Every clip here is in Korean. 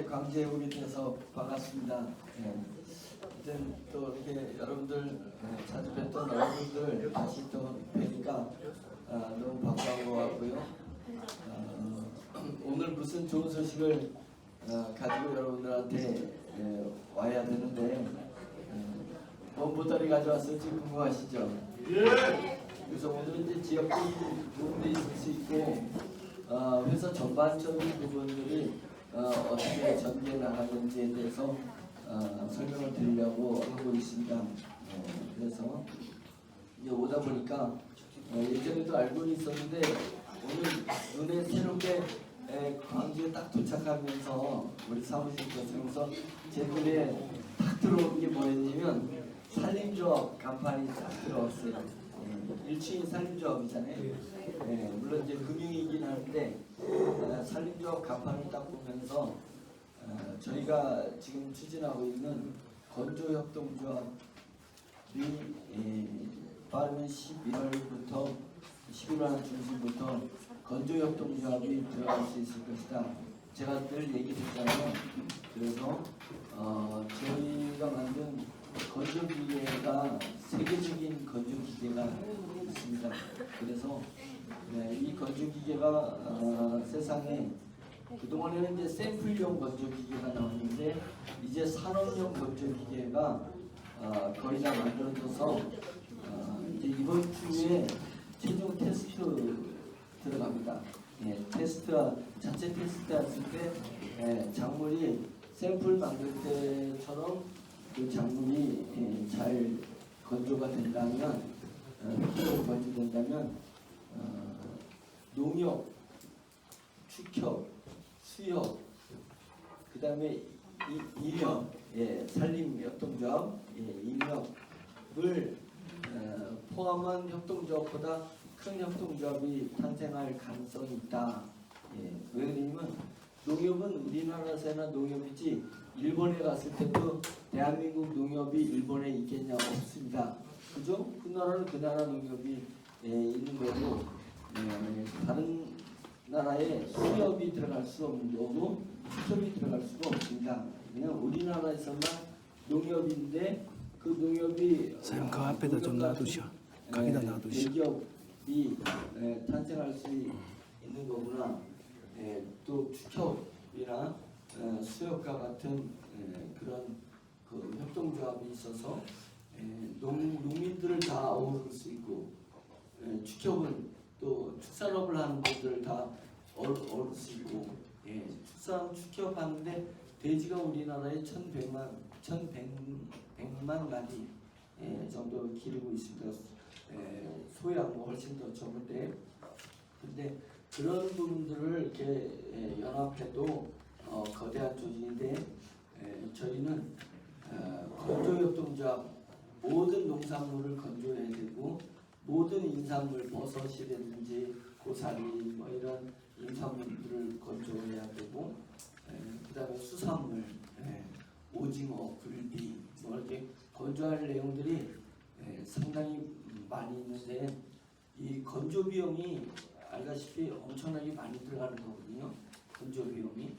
강제에 오게 돼서 반갑습니다. 이젠 또 이렇게 여러분들 자주 뵀던 여러분들 다시 또 뵈니까 너무 반가운 것 같고요. 오늘 무슨 좋은 소식을 가지고 여러분들한테 와야 되는데 뭔 보따리 가져왔을지 궁금하시죠? 그래서 오늘은 이제 지역적인 부분도 있을 수 있고 회사 전반적인 부분들이 어떻게 전개해 나가는지에 대해서 설명을 드리려고 하고 있습니다. 그래서 이제 오다 보니까 예전에도 알고는 있었는데 오늘 눈에 새롭게 광주에 딱 도착하면서 우리 사무실 도착하면서 제 눈에 딱 들어온 게 뭐였냐면 산림조합 간판이 딱 들어왔어요. 1층이 산림조합이잖아요. 물론 이제 금융이긴 하는데 산림조합 간판을 딱 보면서 저희가 지금 추진하고 있는 건조협동조합이 빠르면 11월부터 11월 중순부터 건조협동조합이 들어갈 수 있을 것이다. 제가 늘 얘기했잖아요. 그래서 저희가 만든 건조기계가 세계적인 건조기계가 있습니다. 그래서 이 건조기계가 세상에 그동안에는 이제 샘플용 건조기계가 나왔는데 이제 산업용 건조기계가 거의 다 만들어져서 이제 이번 주에 최종 테스트 들어갑니다. 자체 테스트 했을 때 작물이 샘플 만들 때처럼 그 작물이 잘 건조가 된다면, 건조된다면 농협, 축협, 수협, 그 다음에 인협, 산림협동조합, 인협을 포함한 협동조합보다 큰 협동조합이 탄생할 가능성이 있다. 왜 그러냐면 농협은 우리나라에서나 농협이지 일본에 갔을 때도 대한민국 농협이 일본에 있겠냐? 없습니다. 그죠? 그 나라는 그 나라 농협이 있는 거고 다른 나라에 수협이 들어갈 수 없는 거고 수협이 들어갈 수가 없습니다. 그냥 우리나라에서만 농협인데 그 농협이 그 앞에다 좀 놔두셔. 거기다 놔두셔. 대기업이 탄생할 수 있는 거구나. 또 축협이나 수협과 같은 그런 그 협동조합이 있어서 농민들을 다 어우를 수 있고 축협은 또 축산업을 하는 분들을 다 어우를 수 있고 축산 축협 하는데 돼지가 우리나라에 1,100만 마리 정도 기르고 있습니다. 소야 뭐 훨씬 더 적은데 근데 그런 부분들을 이렇게 연합해도 거대한 조직인데 저희는 건조협동조합 모든 농산물을 건조해야 되고 모든 인산물 버섯이라든지 고사리 뭐 이런 인산물들을 건조해야 되고 그 다음에 수산물 오징어, 굴비 뭐 이렇게 건조할 내용들이 상당히 많이 있는데 이 건조 비용이 알다시피 엄청나게 많이 들어가는 거거든요. 건조 비용이.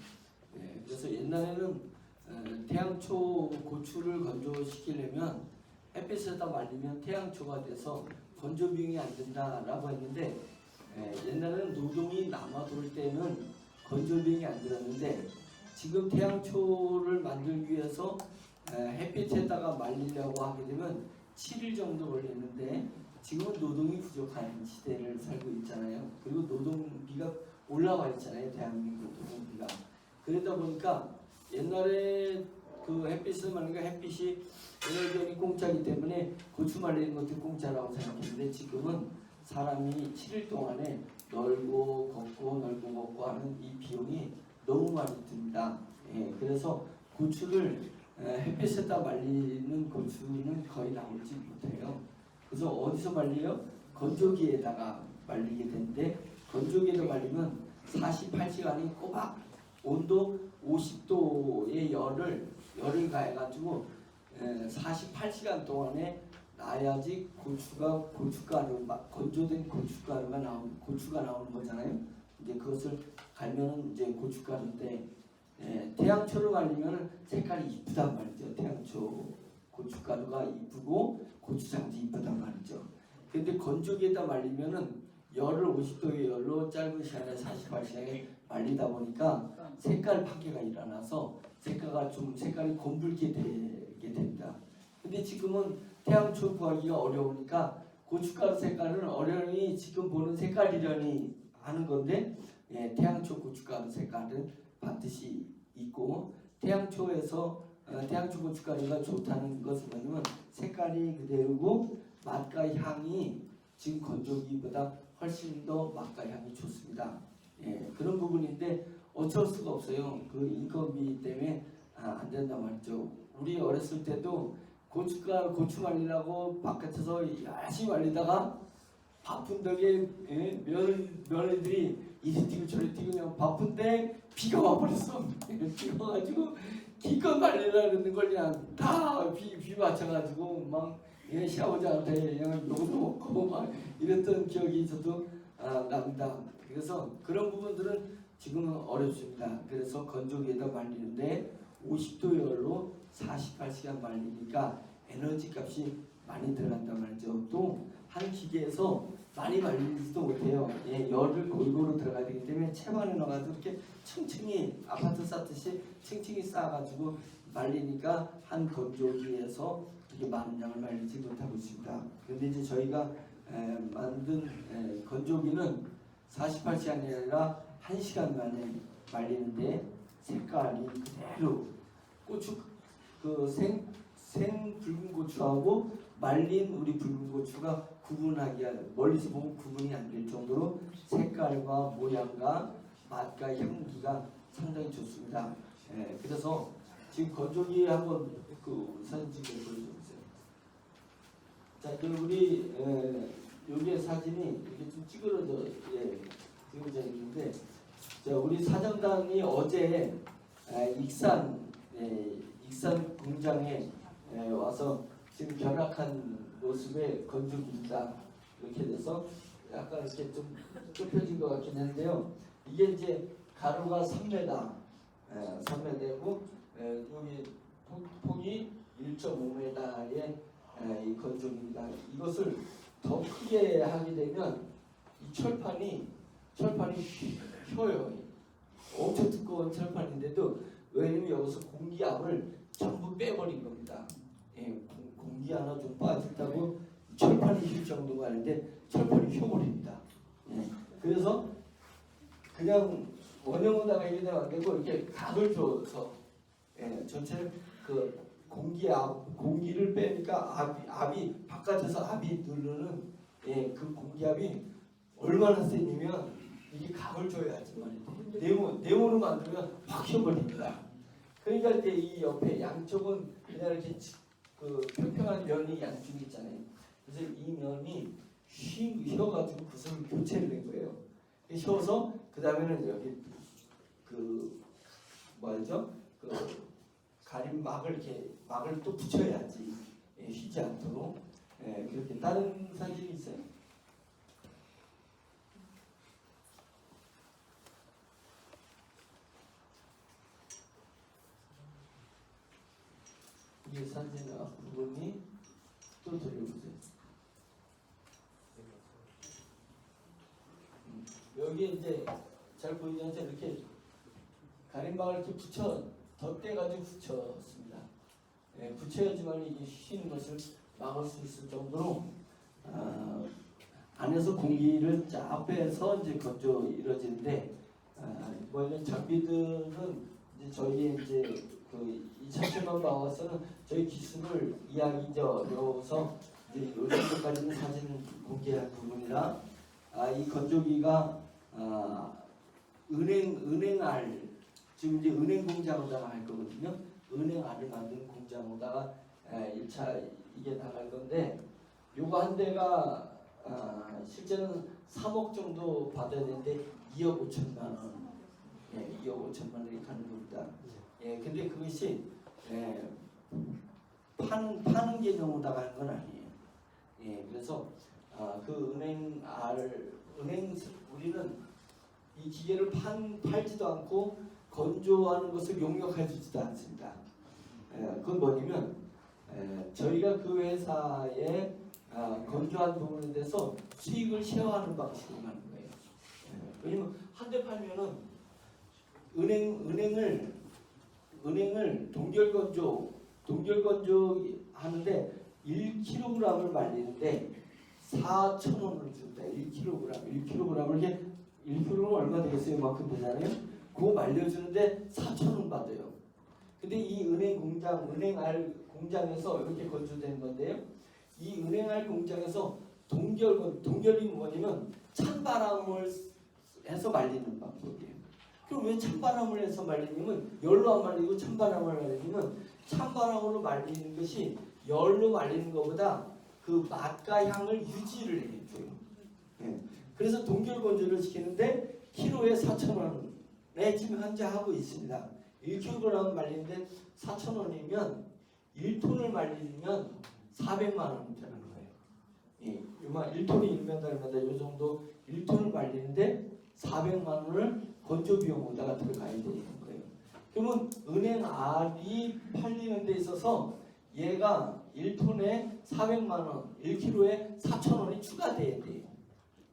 그래서 옛날에는 태양초 고추를 건조시키려면 햇빛에다 말리면 태양초가 돼서 건조 비용이 안 된다라고 했는데 옛날에는 노동이 남아돌 때는 건조 비용이 안 들었는데 지금 태양초를 만들기 위해서 햇빛에다가 말리려고 하게 되면 7일 정도 걸리는데 지금은 노동이 부족한 시대를 살고 있잖아요. 그리고 노동비가 올라와 있잖아요. 대한민국 노동비가. 그러다 보니까 옛날에 그 햇빛을 말리니까 햇빛이 에너지원이 공짜이기 때문에 고추 말리는 것도 공짜라고 생각했는데 지금은 사람이 7일 동안에 널고 걷고 널고 걷고 하는 이 비용이 너무 많이 듭니다. 그래서 고추를 햇빛에다 말리는 고추는 거의 나오지 못해요. 그래서 어디서 말려요? 건조기에다가 말리게 되는데 건조기에다 말리면 48시간이 꼬박 온도 50도의 열을 가해가지고 48시간 동안에 놔야지 고춧가루 건조된 고추가 나오는 거잖아요. 이제 그것을 갈면 이제 고춧가루인데 태양초로 말리면 색깔이 이쁘단 말이죠. 태양초 고춧가루가 이쁘고 고추장도 이쁘단 말이죠. 근데 건조기에다 말리면은 열을 50도의 열로 짧은 시간에 48시간에 말리다 보니까 색깔 파괴가 일어나서 색깔이 곰붉게 되게 됩니다. 근데 지금은 태양초 구하기가 어려우니까 고춧가루 색깔은 어련히 지금 보는 색깔이려니 하는 건데 태양초 고춧가루 색깔은 반드시 있고 태양초 고춧가루가 좋다는 것은 뭐냐면 색깔이 그대로고 맛과 향이 지금 건조기보다 훨씬 더 맛과 향이 좋습니다. 그런 부분인데 어쩔 수가 없어요. 그 인건비 때문에 안 된단 말이죠. 우리 어렸을 때도 고추 말리려고 바깥에서 열심히 말리다가 바쁜 덕에 며느리들이 이리 뛰고 저리 뛰고 그냥 바쁜데 비가 와버렸어. 비가 와가지고 기껏 말리려는 걸 그냥 다 비 맞춰가지고 막 샤워장한테 그냥 욕도 먹고 막 이랬던 기억이 저도 납니다. 그래서 그런 부분들은 지금은 어렵습니다. 그래서 건조기에다 말리는데 50도 열로 48시간 말리니까 에너지 값이 많이 들어간단 말이죠. 또 한 기계에서 많이 말리지도 못해요. 열을 골고루 들어가야 되기 때문에 채반에 넣어가지고 이렇게 층층이 아파트 쌓듯이 층층이 쌓아가지고 말리니까 한 건조기에서 이렇게 많은 양을 말리지 못하고 있습니다. 그런데 이제 저희가 만든 건조기는 48시간이 아니라 1시간 만에 말리는데 색깔이 그대로 생 붉은 고추하고 말린 우리 붉은 고추가 멀리서 보면 구분이 안 될 정도로 색깔과 모양과 맛과 향기가 상당히 좋습니다. 그래서 지금 건조기 한번 그 사진 찍어 보여주세요. 자, 우리 여기에 사진이 이렇게 좀 찌그러져 있는데, 자, 우리 사정단이 어제 익산 공장에 와서 지금 변학한 모습의 건조기입니다. 이렇게 돼서 약간 이렇게 좀 좁혀진 것 같긴 한데요. 이게 이제 가로가 3m, 3m고 여기 폭이 1.5m의 이 건조기입니다. 이것을 더 크게 하게 되면 이 철판이 휘어요. 엄청 두꺼운 철판인데도 왜냐면 여기서 공기압을 전부 빼버린 겁니다. 공기 하나 좀 빠졌다고 철판이 휠 정도가 아닌데 철판이 휘어버립니다. 그래서 그냥 원형으로다가 이게 되면 안 되고 이렇게 각을 줘서 전체 그 공기를 빼니까 압이 바깥에서 압이 누르는 그 공기압이 얼마나 세냐면 이게 각을 줘야지 말이에요. 네모로 만들면 확 휘어버립니다. 그러니까 이제 이 옆에 양쪽은 그냥 이렇게 그 평평한 면이 양쪽이 있잖아요. 그래서 이 면이 휘어가지고 그것을 교체를 낸 거예요. 휘어서 그 다음에는 여기 그 뭐죠? 그 가림막을 이렇게 막을 또 붙여야지 휘지 않도록. 그렇게 다른 사진이 있어요. 이 사진 앞부분이 또 돌려보세요. 여기에 이제 잘 보이지 않죠? 이렇게 가림막을 이렇게 덧대가지고 붙였습니다. 붙여야지만 이게 휘는 것을 막을 수 있을 정도로 안에서 공기를 쫙 빼서 이제 건조 이루어지는데 뭐 이런 장비들은 이제 저희 이제 그 2000만 나와서는 저희 기술을 이야기져서 이제 요 정도까지는 사진 공개한 부분이라 이 건조기가 은행알 지금 이제 은행 공장으로다가 할 거거든요. 은행알을 만드는 공장으로다가 1차 이게 나갈 건데 요거 한 대가 실제는 3억 정도 받아야 되는데 2억 5천만 원, 2억 5천만 원이 가는 겁니다. 근데 그것이 파는 개념으로다가 하는 건 아니에요. 그래서 그 우리는 이 기계를 팔지도 않고 건조하는 것을 용역해 주지도 않습니다. 그건 뭐냐면 저희가 그 회사에 건조한 부분에 대해서 수익을 쉐어하는 방식으로 하는 거예요. 왜냐면 한 대 팔면은 은행을 동결건조 하는데 1kg을 말리는데 4,000원을 준다. 1kg을 1kg는 얼마 되겠어요? 이만큼 되잖아요. 그거 말려주는데 4,000원 받아요. 근데 이 은행알 공장에서 이렇게 건조된 건데요. 이 은행알 공장에서 동결이 뭐냐면 찬바람을 해서 말리는 방법이에요. 그럼 왜 찬바람을 해서 말리냐면 열로 안 말리고 찬바람을 말리냐면 찬바람으로 말리는 것이 열로 말리는 것보다 그 맛과 향을 유지를 해줘요. 그래서 동결 건조를 시키는데 키로에 4,000원에 지금 현재 하고 있습니다. 1kg 말리는데 4,000원이면 1톤을 말리면 400만 원이라는 거예요. 1톤이 1m 이 정도 1톤을 말리는데 400만 원을 건조 비용으로다가 들어가야 되는 거예요. 그러면 은행 알이 팔리는 데 있어서 얘가 1톤에 400만 원, 1kg에 4,000원이 추가돼야 돼요.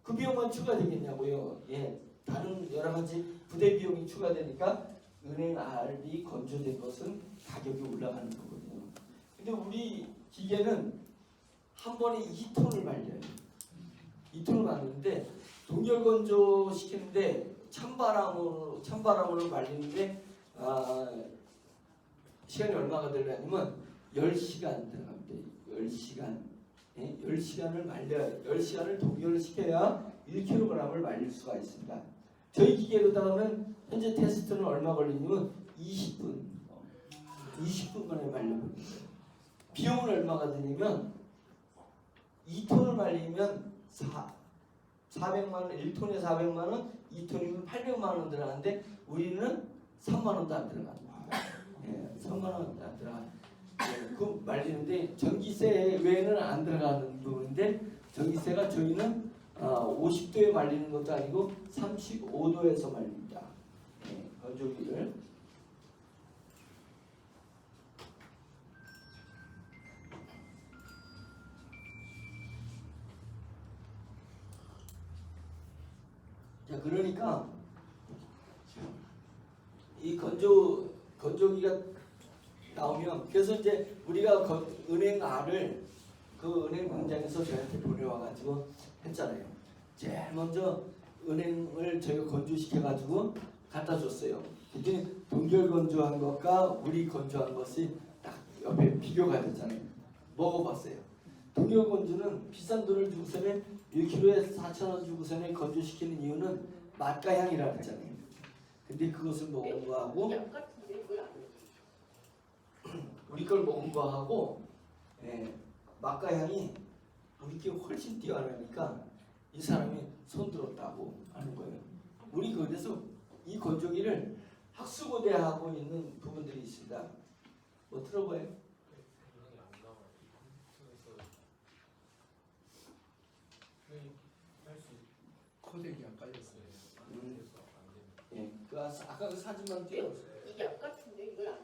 그 비용만 추가되겠냐고요. 다른 여러 가지 부대 비용이 추가되니까 은행 알이 건조된 것은 가격이 올라가는 거거든요. 근데 우리 기계는 한 번에 2톤을 말려요. 2톤을 말리는데 동결 건조 시키는데 찬바람으로 말리는데 시간이 얼마가 들어가냐면 10시간 들어갑니다. 10시간. 10시간을 동결을 시켜야 1kg을 말릴 수가 있습니다. 저희 기계로다가는 현재 테스트는 얼마 걸리냐면 20분 만에 말려버립니다. 비용은 얼마가 드냐면 2톤을 말리면 400만 원, 1톤에 400만 원, 2톤이면 800만 원 들어가는데 우리는 3만 원도 안 들어갑니다. 3만 원도 안 들어가. 그 말리는데 전기세 외에는 안 들어가는 부분인데 전기세가 저희는 50도에 말리는 것도 아니고 35도에서 말립니다. 건조기를. 자, 그러니까 이 건조기가 나오면 그래서 이제 우리가 은행 알을 그 은행 공장에서 저희한테 보내와가지고 했잖아요. 제일 먼저 은행을 저희가 건조시켜가지고 갖다 줬어요. 그랬더니 동결 건조한 것과 우리 건조한 것이 딱 옆에 비교가 됐잖아요. 먹어봤어요. 동결 건조는 비싼 돈을 주고서는 1kg에 4,000원 주고서는 건조시키는 이유는 맛과 향이라 그랬잖아요. 근데 그것을 먹은 거하고 우리 걸 먹은 거하고 맛과 향이 우리 게 훨씬 뛰어나니까 이 사람이 손들었다고 하는 거예요. 우리 그래서 이 건조기를 학수고대하고 있는 부분들이 있습니다. 뭐 들어봐요? 코덱이 안 깔렸어요. 그 아까 그 사진만 띄워. 이게 앞 같은데 이걸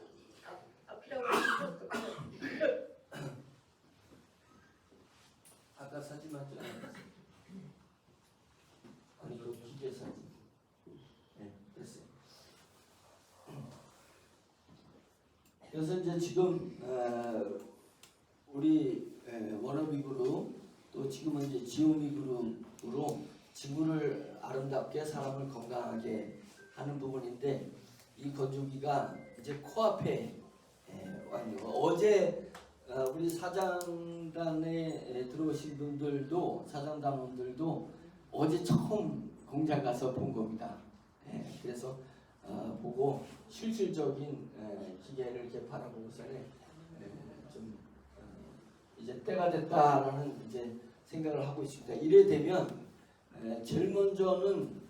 앞이라고 했었어. 아까 사진만 띄워. 아니 그 기계 사진. 됐어요. 그래서 이제 지금 우리 워너비 그룹 또 지금은 이제 지오미 그룹으로 지구를 아름답게 사람을 건강하게 하는 부분인데 이 건조기가 이제 코앞에 왔네요. 어제 우리 사장단에 들어오신 분들도 사장단원들도 어제 처음 공장 가서 본 겁니다. 그래서 보고 실질적인 기계를 이렇게 바라보고서는 좀 이제 때가 됐다라는 이제 생각을 하고 있습니다. 이래 되면 제일 먼저는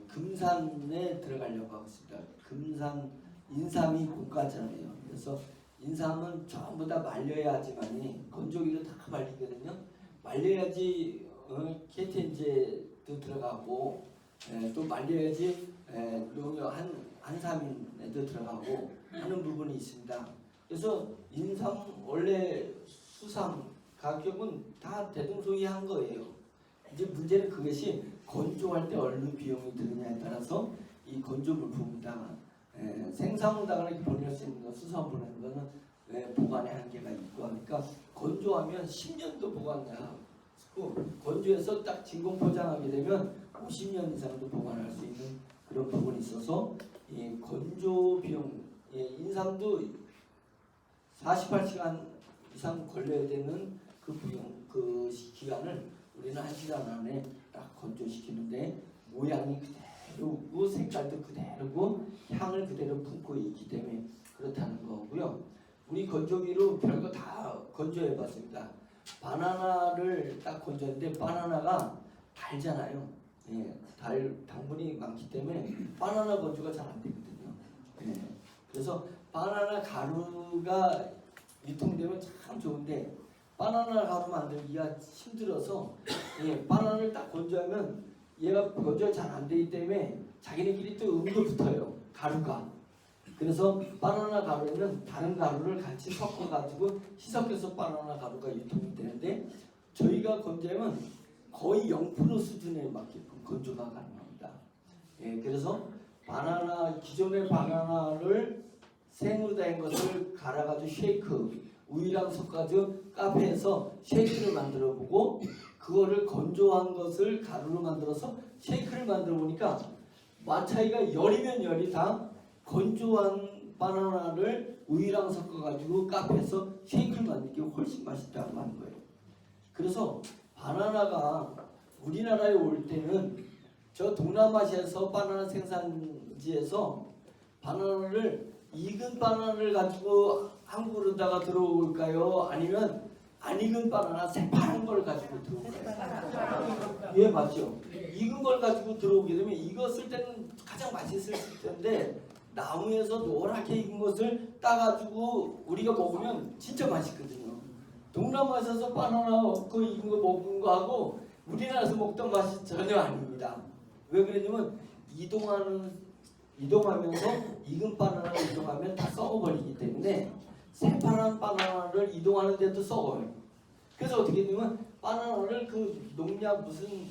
금산에 들어가려고 하고 있습니다. 금산 인삼이 고가잖아요. 그래서 인삼은 전부 다 말려야지만이 건조기로 다 말리거든요. 말려야지 케이텐제도 들어가고 또 말려야지 농협 한 안사민에도 들어가고 하는 부분이 있습니다. 그래서 인삼 원래 수삼 가격은 다 대동소이한 거예요. 이제 문제는 그것이 건조할 때 얼른 비용이 드느냐에 따라서 이 건조 물품에다가 생산물다가 이렇게 보낼 수 있는 거 수산 보내는 거는 보관의 한계가 있고 하니까 건조하면 10년도 보관하고 건조해서 딱 진공 포장하게 되면 50년 이상도 보관할 수 있는 그런 부분이 있어서 이 건조 비용 인삼도 48시간 이상 걸려야 되는 그 비용 그 기간을 우리는 1시간 안에 딱 건조시키는데 모양이 그대로고 색깔도 그대로고 향을 그대로 품고 있기 때문에 그렇다는 거고요. 우리 건조기로 별거 다 건조해봤습니다. 바나나를 딱 건조했는데 바나나가 달잖아요. 당분이 많기 때문에 바나나 건조가 잘 안 되거든요. 그래서 바나나 가루가 유통되면 참 좋은데 바나나 가루 만들기가 힘들어서 바나나를 딱 건조하면 얘가 건조가 잘 안 되기 때문에 자기네끼리 또 음도 붙어요. 가루가. 그래서 바나나 가루는 다른 가루를 같이 섞어가지고 희석해서 바나나 가루가 유통이 되는데 저희가 건조하면 거의 0% 수준에 맞게끔 건조가 가능합니다. 그래서 바나나 기존의 바나나를 생으로 된 것을 갈아가지고 쉐이크 우유랑 섞어가지고 카페에서 쉐이크를 만들어보고 그거를 건조한 것을 가루로 만들어서 쉐이크를 만들어 보니까 맛 차이가 열이면 열이 다 건조한 바나나를 우유랑 섞어가지고 카페에서 쉐이크를 만드는 게 훨씬 맛있다고 하는 거예요. 그래서 바나나가 우리나라에 올 때는 저 동남아시아에서 바나나 생산지에서 바나나를 익은 바나나를 가지고 한국으로다가 들어올까요? 아니면 안 익은 바나나 새파란 걸 가지고 들어올까요? 예, 맞죠. 익은 걸 가지고 들어오게 되면 익었을 때는 가장 맛있을 텐데 나무에서 노랗게 익은 것을 따가지고 우리가 먹으면 진짜 맛있거든요. 동남아에서 바나나 그 익은 거 먹은 거하고 우리나라에서 먹던 맛이 전혀 아닙니다. 왜 그러냐면 이동하면서 익은 바나나가 이동하면 다 썩어버리기 때문에 새파란 바나나를 이동하는데도 썩어요. 그래서 어떻게 되면 바나나를 그 농약 무슨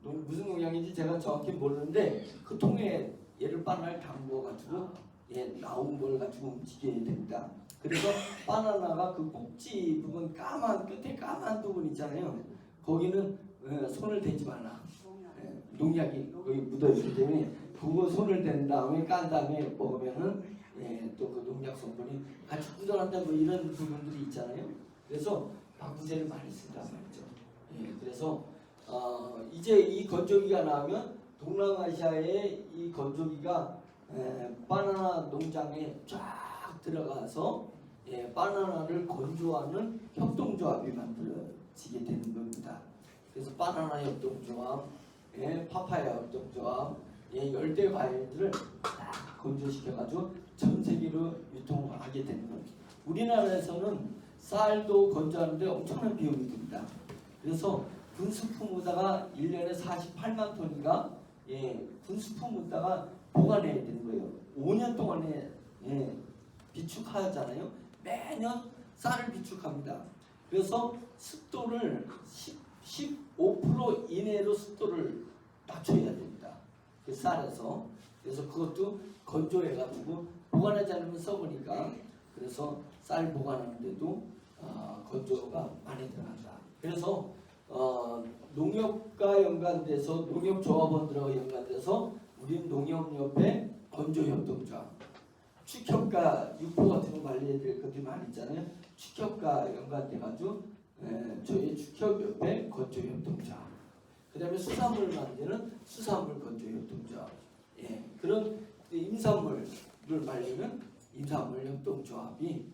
농약인지 제가 정확히 모르는데 그 통에 얘를 바나나를 담궈가지고 나온 걸 가지고 움직여야 됩니다. 그래서 바나나가 그 꼭지 부분 끝에 까만 부분 있잖아요. 거기는 손을 대지 말라. 농약이 거기 묻어있기 때문에 그거 손을 댄 다음에 깐 다음에 먹으면은 또 그 농약 성분이 같이 꾸준한다 뭐 이런 부분들이 있잖아요. 그래서 방부제를 많이 쓴단 말이죠. 그래서 이제 이 건조기가 나오면 동남아시아의 이 건조기가 바나나 농장에 쫙 들어가서 바나나를 건조하는 협동조합이 만들어지게 되는 겁니다. 그래서 바나나 협동조합, 파파야 협동조합, 열대 과일들을 딱 건조시켜가지고 전 세계로 유통하게 되는 겁니다. 우리나라에서는 쌀도 건조하는데 엄청난 비용이 듭니다. 그래서 군수품에다가 1년에 48만 톤인가 군수품에다가 보관해야 되는 거예요. 5년 동안에 비축하잖아요. 매년 쌀을 비축합니다. 그래서 습도를 15% 이내로 습도를 낮춰야 됩니다. 그 쌀에서. 그래서 그것도 건조해가지고 보관하지 않으면 썩으니까 그래서 쌀 보관하는데도 건조가 많이 들어간다. 그래서 농협과 연관돼서 농협조합원들하고 연관돼서 우리는 농협협회 건조협동조합 축협과 육포 같은 거 관리해야 될 것들이 많이 있잖아요. 축협과 연관돼가지고 저희 축협협회 건조협동조합 그 다음에 수산물 만드는 수산물 건조협동조합 그런 임산물을 말리는 임산물 협동조합이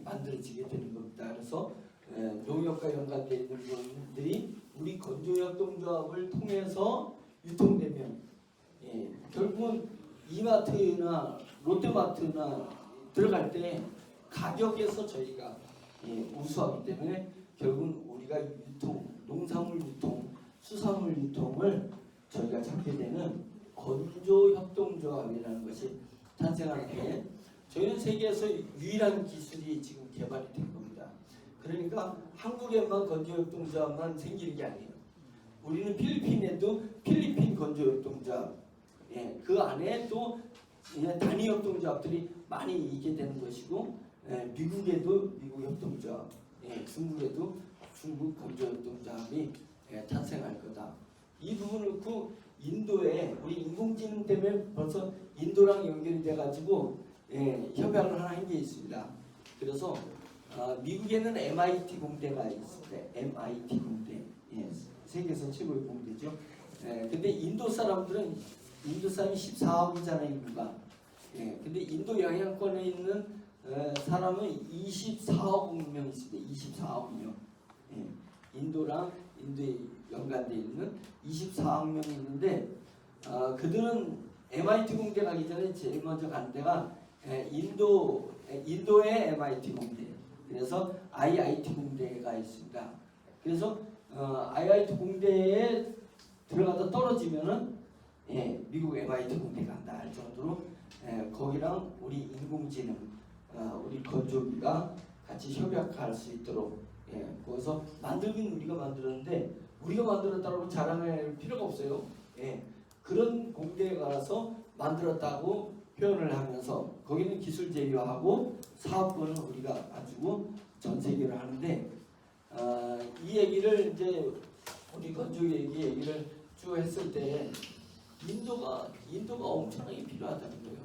만들어지게 되는 겁니다. 그래서 농협과 연관되어 있는 분들이 우리 건조협동조합을 통해서 유통되면 결국은 이마트나 롯데마트나 들어갈 때 가격에서 저희가 우수하기 때문에 결국은 우리가 농산물 유통, 수산물 유통을 저희가 잡게 되는 건조협동조합 협동조합이라는 것이 탄생하는데 저희는 세계에서 유일한 기술이 지금 개발이 된 겁니다. 그러니까 한국에만 건조협동조합만 생기는 게 아니에요. 우리는 필리핀에도 필리핀 건조협동조합, 그 안에 또 단위협동조합들이 많이 있게 되는 것이고, 미국에도 미국 협동조합, 중국에도 중국 건조협동조합이 탄생할 거다. 이 부분을 놓고 인도에 우리 인공지능 때문에 벌써 인도랑 연결이 돼가지고 협약을 하나 한 게 있습니다. 그래서 미국에는 MIT 공대가 있습니다. MIT 공대, 세계에서 최고의 공대죠. 근데 인도 사람이 14억이잖아요, 인구가. 근데 인도 영향권에 있는 사람은 24억 명 있습니다. 24억 명. 인도랑 인도에 연관되어 있는 24억 명이 있는데 그들은 MIT 공대 가기 전에 제일 먼저 간 데가 인도의 MIT 공대. 그래서 IIT 공대가 있습니다. 그래서 IIT 공대에 들어가다 떨어지면은 미국 MIT 공대 간다 할 정도로 거기랑 우리 인공지능, 우리 건조기가 같이 협약할 수 있도록 거기서 만들긴 우리가 만들었는데 우리가 만들었다고 자랑할 필요가 없어요. 그런 공대에 가서 만들었다고 표현을 하면서 거기는 기술 제휴하고 사업권은 우리가 가지고 전 세계로 하는데 이 얘기를 이제 우리 건조기 얘기를 쭉 했을 때 인도가 엄청나게 필요하다는 거예요.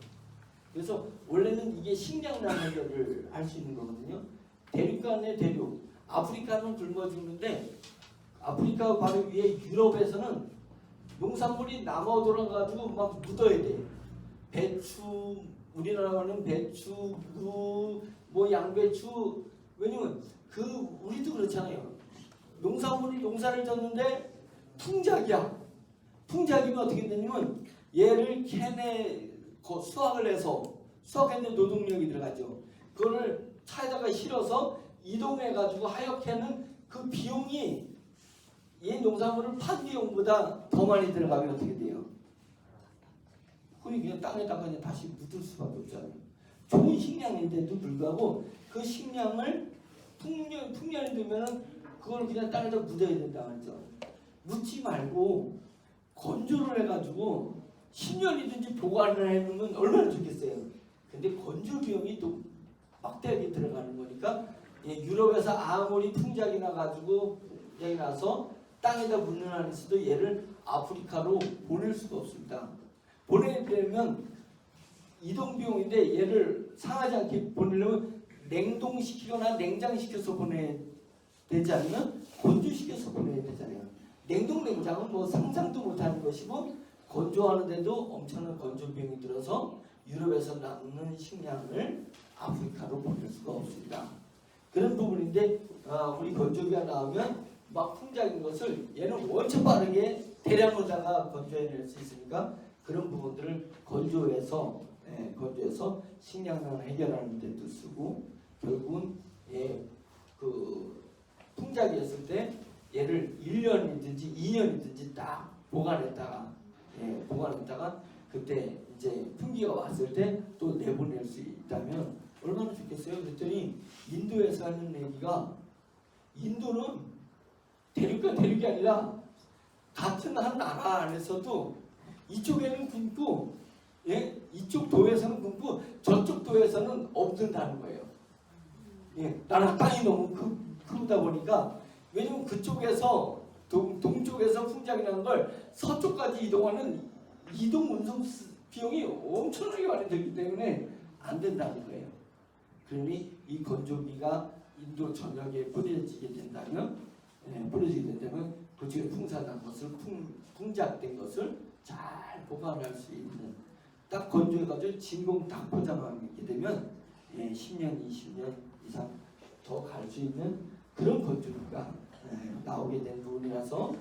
그래서 원래는 이게 식량난 해결을 할 수 있는 거거든요. 대륙 간의 대륙, 아프리카는 굶어 죽는데 아프리카 바로 위에 유럽에서는 농산물이 남아 돌아가지고 막 묻어야 돼. 배추, 우리나라는 배추, 무, 뭐 양배추. 왜냐면 우리도 그렇잖아요. 농사를 졌는데 풍작이야. 풍작이면 어떻게 되냐면 얘를 캔에 수확을 해서 수확했는데 노동력이 들어가죠. 그거를 차에다가 실어서 이동해가지고 하역해는 그 비용이 이 농산물을 판 비용보다 더 많이 들어가면 어떻게 돼요? 그냥 땅에다가 그냥 다시 묻을 수밖에 없잖아요. 좋은 식량인데도 불구하고 그 식량을 풍년이 되면은 그걸 그냥 땅에다 묻어야 된다 말이죠. 묻지 말고 건조를 해가지고 10년이든지 보관을 해놓으면 얼마나 좋겠어요. 근데 건조 비용이 또 막대하게 들어가는 거니까 유럽에서 아무리 풍작이 나가지고 풍작이 나서 땅에다 묻는 한이 있어도 얘를 아프리카로 보낼 수가 없습니다. 보내려면 이동 비용인데 얘를 상하지 않게 보내려면 냉동시키거나 냉장시켜서 보내야 되지 않으면 건조시켜서 보내야 되잖아요. 냉동 냉장은 뭐 상상도 못하는 것이고 건조하는데도 엄청난 건조 비용이 들어서 유럽에서 남는 식량을 아프리카로 보낼 수가 없습니다. 그런 부분인데 우리 건조기가 나오면 막 풍작인 것을 얘는 원천 빠르게 대량으로다가 건조해낼 수 있으니까 그런 부분들을 건조해서 식량난을 해결하는 데도 쓰고 결국은 그 풍작이었을 때 얘를 1년이든지 2년이든지 딱 보관했다가 그때 이제 풍기가 왔을 때 또 내보낼 수 있다면 얼마나 좋겠어요. 그랬더니 인도에서 하는 얘기가 인도는 대륙과 대륙이 아니라 같은 한 나라 안에서도 이쪽에는 굶고 이쪽 도에서는 굶고 저쪽 도에서는 없는다는 거예요. 나라 땅이 너무 크다 보니까 왜냐면 그쪽에서 동쪽에서 풍작이 나는 걸 서쪽까지 이동하는 이동 운송 비용이 엄청나게 많이 들기 때문에 안 된다는 거예요. 그러니 이 건조기가 인도 전역에 뿌려지게 된다면 그쪽에 풍사난 것을 풍작된 것을 잘 보관할 수 있는 딱 건조해가지고 진공 딱 포장하게 되면 10년, 20년 이상 더 갈 수 있는 그런 건조기가 나오게 된 부분이라서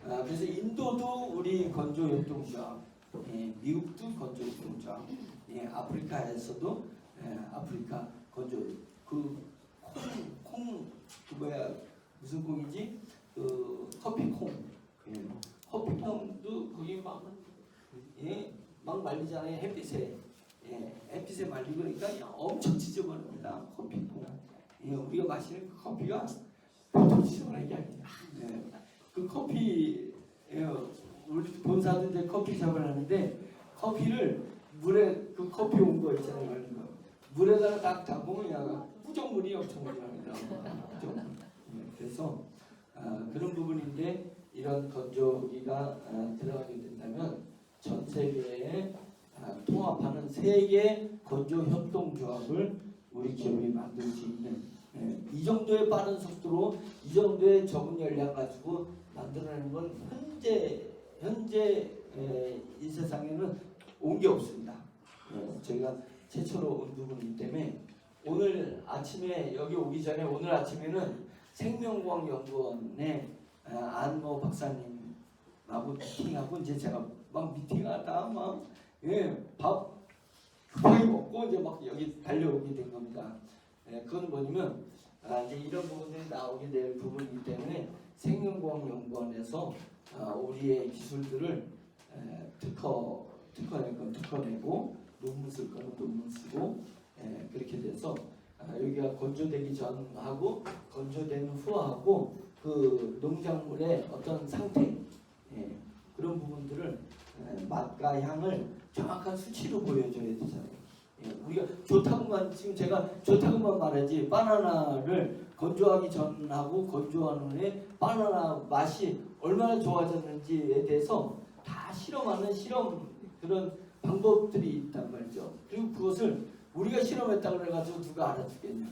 그래서 인도도 우리 건조협동조합, 미국도 건조협동조합, 아프리카에서도 아프리카 건조 무슨 콩이지? 커피콩도 거기 막 막 말리잖아요. 햇빛에. 예, 햇빛에 말리고 그러니까 그냥 엄청 지저분합니다. 커피고. 예, 우리가 마시는 그 커피가 보통 지저분한 게 아니에요. 예, 그 커피, 예, 우리 본사도 이제 커피숍을 하는데 커피를 물에 그 커피 온 거 있잖아요. 말린 거. 물에다가 딱 담그면 그냥 부정물이 엄청 많이 납니다. 부정물. 예, 그래서 그런 부분인데 이런 건조기가 들어가게 된다면 전 세계에 통합하는 세계 건조 협동조합을 우리 기업이 만들 수 있는 이 정도의 빠른 속도로 이 정도의 적은 열량 가지고 만들어내는 건 현재 이 세상에는 온 게 없습니다. 저희가 최초로 온 부분이기 때문에 오늘 아침에 여기 오기 전에 오늘 아침에는 생명과학연구원의 안모 박사님하고 미팅하고 이제 제가 막 미팅하다 밥 급하게 먹고 이제 막 여기 달려오게 된 겁니다. 그건 뭐냐면 이제 이런 부분들이 나오게 될 부분이기 때문에 생명과학연구원에서 우리의 기술들을 특허내고 논문 쓸 거는 논문 쓰고 그렇게 돼서 여기가 건조되기 전하고 건조된 후하고 그 농작물의 어떤 상태 그런 부분들을 맛과 향을 정확한 수치로 보여줘야 되잖아요. 우리가 좋다고만 지금 제가 좋다고만 말하지 바나나를 건조하기 전하고 건조한 후에 바나나 맛이 얼마나 좋아졌는지에 대해서 다 실험하는 실험 그런 방법들이 있단 말이죠. 그리고 그것을 우리가 실험했다고 그래가지고 누가 알아주겠냐?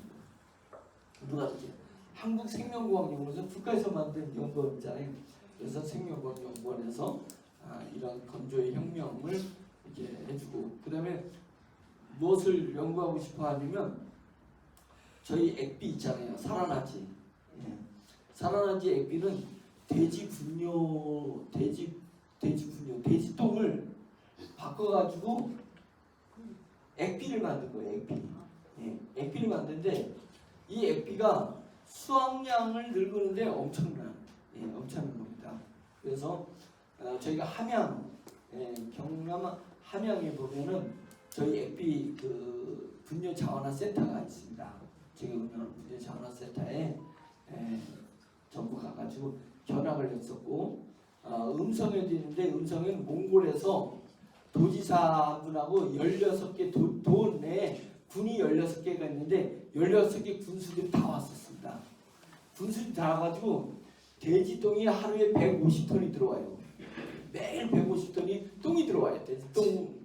누가 알아주겠냐? 한국생명과학연구원에서 국가에서 만든 연구원이잖아요. 그래서 생명과학연구원에서 이런 건조의 혁명을 이렇게 해주고 그 다음에 무엇을 연구하고 싶어 하냐면 저희 액비 있잖아요. 살아나지. 살아나지 액비는 돼지똥을 바꿔가지고 액비를 만든 거예요. 액비. 액비를 만드는데 이 액비가 수확량을 늙는데 엄청난 겁니다. 그래서 저희가 함양, 경남 함양에 보면은 저희 액비 그 분뇨 자원화 센터가 있습니다. 제가 운영하는 분뇨 자원화 센터에 전부 가가지고 견학을 했었고 음성에도 있는데 음성은 몽골에서 도지사분하고 16개 도 내에 군이 16개가 있는데 16개 군수들이 다 왔었습니다. 군수들이 다 와가지고 돼지똥이 하루에 150톤이 들어와요. 매일 150톤이 똥이 들어와요.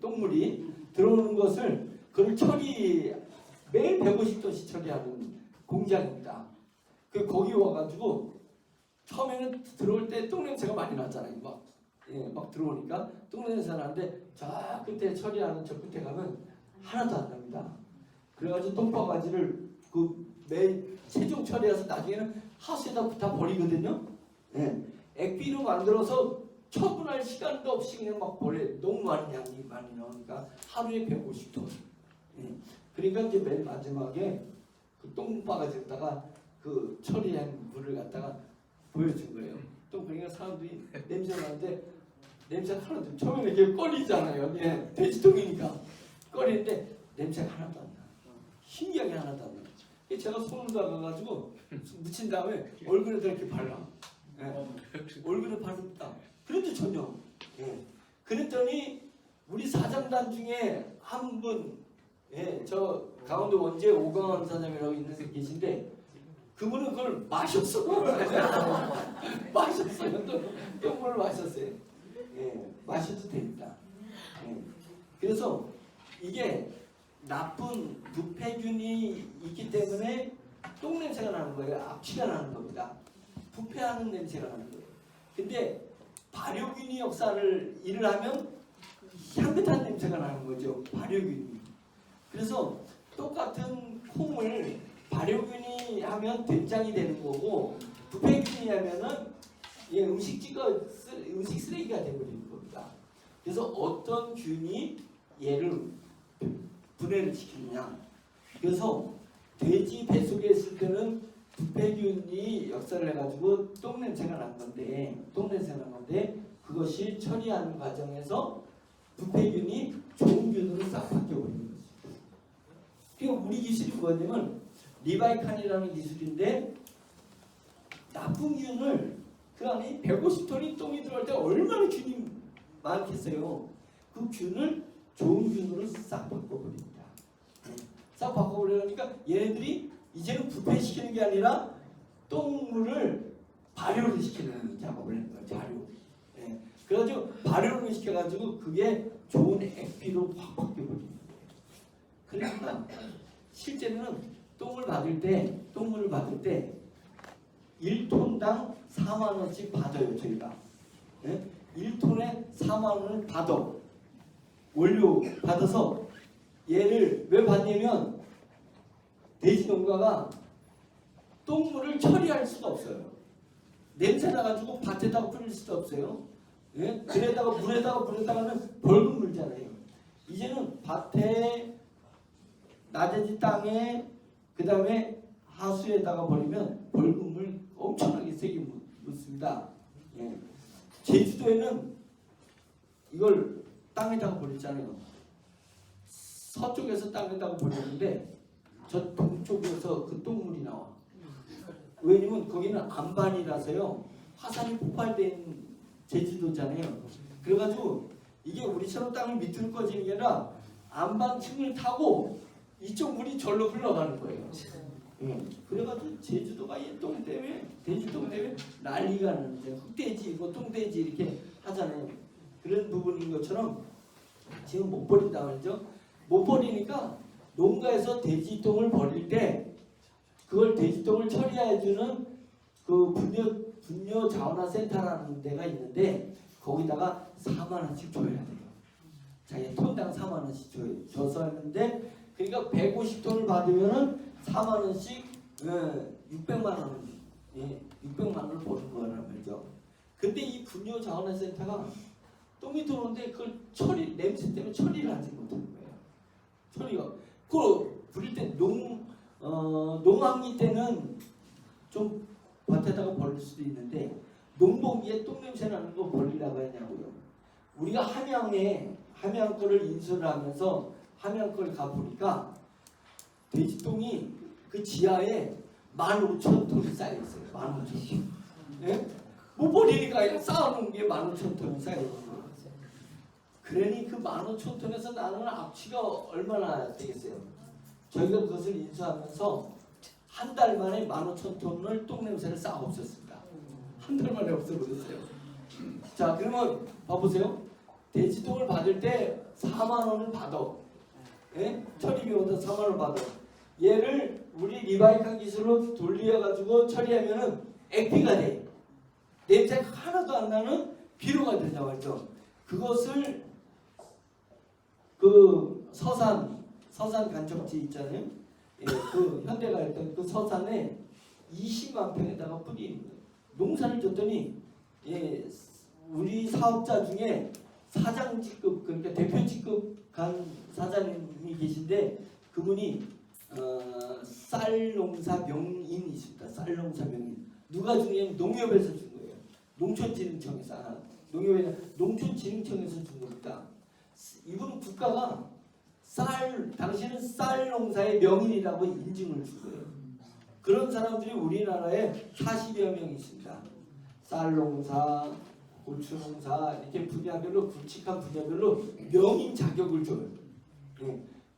똥물이 들어오는 것을 그걸 매일 150톤씩 처리하는 공장입니다. 거기 와가지고 처음에는 들어올 때 똥냄새가 많이 났잖아요. 막 들어오니까 똥냄새 나는데 저 끝에 처리하는 저 끝에 가면 하나도 안 납니다. 그래가지고 똥바가지를 매일 최종 처리해서 나중에는 하수에다 다 버리거든요. 액비로 만들어서 처분할 시간도 없이 그냥 막 버려. 너무 많은 양이 많이 나오니까 하루에 150톤. 그러니까 이제 맨 마지막에 그 똥바가지에다가 그 처리한 물을 갖다가 보여준 거예요. 또 그러니까 사람들이 냄새 나는데 냄새 하나도 처음에 이렇게 꺼리잖아요. 돼지똥이니까 꺼리는데 냄새가 하나도 안 나. 신기하게 하나도 안 나. 제가 손을 담아가지고 묻힌 다음에 얼굴에다 이렇게 발라. 얼굴에 바릅니다. 그래도 전혀. 그랬더니 우리 사장단 중에 한 분, 저 강원도 원주에 오강원 사장이라고 있는 분 계신데 그분은 그걸 마셨어요. 마셨어요. 똥물을 마셨어요. 마셔도 됩니다. 그래서 이게 나쁜 부패균이 있기 때문에 똥냄새가 나는 거예요. 악취가 나는 겁니다. 부패하는 냄새가 나는 거예요. 근데 발효균이 일을 하면 향긋한 냄새가 나는 거죠. 발효균이. 그래서 똑같은 콩을 발효균이 하면 된장이 되는 거고 부패균이 하면은 음식 쓰레기가 되어버리는 겁니다. 그래서 어떤 균이 얘를 분해를 시키느냐. 그래서 돼지 뱃속에 있을 때는 부패균이 역사를 해가지고 똥냄새가 난 건데 그것이 처리하는 과정에서 부패균이 좋은 균으로 싹 바뀌어버리는 거죠. 그러니까 우리 기술이 뭐냐면 리바이칸이라는 기술인데 나쁜 균을 그 안에 150톤이 똥이 들어갈 때 얼마나 균이 많겠어요. 그 균을 좋은 균으로 싹 바꿔버립니다. 싹 바꿔버리니까 얘네들이 이제는 부패시키는 게 아니라 똥물을 발효를 시키는 작업을 하는 거예요. 발효. 예. 그래가지고 발효를 시켜가지고 그게 좋은 액비로 확 바뀌어버립니다. 그러니까 실제로는 똥물을 받을 때 1톤당 4만 원씩 받아요. 저희가. 예? 1톤에 4만 원을 받아. 원료 받아서 얘를 왜 받냐면 돼지 농가가 똥물을 처리할 수가 없어요. 냄새 나가지고 밭에다가 뿌릴 수도 없어요. 예? 물에다가는 벌금 물잖아요. 이제는 밭에 나대지 땅에 그 다음에 하수에다가 버리면 벌금을 엄청나게 세게 묻습니다. 예. 제주도에는 이걸 땅에다가 버렸잖아요. 서쪽에서 땅에다가 버렸는데 저 동쪽에서 그 똥물이 나와. 왜냐면 거기는 안반이라서요. 화산이 폭발된 제주도잖아요. 그래가지고 이게 우리처럼 땅을 밑으로 꺼지는 게 아니라 안반층을 타고 이쪽 물이 절로 흘러가는 거예요. 그래가지고 제주도가 이 똥 때문에 돼지똥 때문에 난리가 나는데 흑돼지, 똥돼지 이렇게 하잖아요. 그런 부분인 것처럼 지금 못 버린다 말이죠. 못 버리니까 농가에서 돼지똥을 버릴 때 그걸 돼지똥을 처리해주는 그 분뇨 자원화 센터라는 데가 있는데 거기다가 4만 원씩 줘야 돼요. 자기 톤당 4만 원씩 줘서 하는데 그러니까 150톤을 받으면은 4만 원씩 600만 원, 600만 원을 버는 거란 말이죠. 근데 이 분뇨 자원화 센터가 똥이 들어오는데 그걸 냄새 때문에 처리를 하지 못하는 거예요. 처리가 그 부릴 때 농한기 때는 좀 밭에다가 버릴 수도 있는데 농번기에 똥냄새 나는 거 버리라고 했냐고요. 우리가 함양 거를 인수를 하면서 함양 거를 가보니까 돼지똥이 그 지하에 15,000톤이 쌓여있어요. 15,000톤. 예? 못 버리니까 그냥 쌓아놓은 게 15,000톤이 쌓여있는 거예요. 그러니 그 15,000톤에서 나는 악취가 얼마나 되겠어요. 저희가 그것을 인수하면서 한 달 만에 15,000톤을 똥냄새를 싹 없앴습니다. 한 달 만에 없애버렸어요. 자, 그러면 봐보세요. 돼지똥을 받을 때 4만 원을 받아. 예? 처리비보다 4만 원을 받아. 얘를 우리 리바이칸 기술로 돌려가지고 처리하면은 액비가 돼. 냄새가 하나도 안 나는 비료가 된단 말이죠. 그것을 그 서산 간척지 있잖아요. 예, 그 현대가 했던 그 서산에 20만 평에다가 뿌리는 거예요. 농사를 줬더니 예, 우리 사업자 중에 사장 직급 그러니까 대표 직급 간 사장님이 계신데 그분이 쌀 농사 명인이 있습니다. 쌀 농사 명인. 누가 주냐면 농협에서 준 거예요. 농촌진흥청에서 농촌진흥청에서 준 겁니다. 이분은 국가가 당신은 쌀 농사의 명인이라고 인증을 준 거예요. 그런 사람들이 우리나라에 40여 명 있습니다. 쌀 농사, 고추 농사 이렇게 분야별로 굵직한 분야별로 명인 자격을 줘요.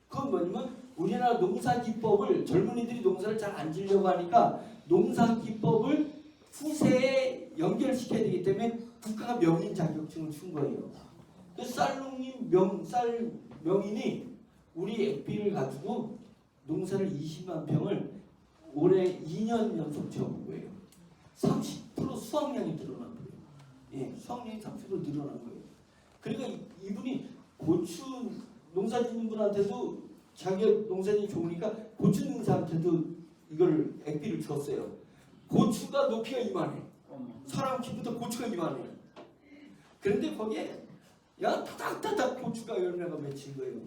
그건 뭐냐면 우리나라 농사 기법을 젊은이들이 농사를 잘 안 지려고 하니까 농사 기법을 후세에 연결시켜야 되기 때문에 국가가 명인 자격증을 준 거예요. 그 쌀 명인이 우리 액비를 가지고 농사를 20만 평을 올해 2년 연속 지어본 거예요. 30% 수확량이 늘어난 거예요. 예, 수확량이 30% 늘어난 거예요. 그러니까 이분이 고추 농사 짓는 분한테도 자기 농사짓기 좋으니까 고추 농사한테도 이걸 액비를 줬어요. 고추가 높이가 이만해. 사람 키보다 고추가 이만해. 그런데 거기에 타닥타닥 고추가 열매가 맺힌 거예요.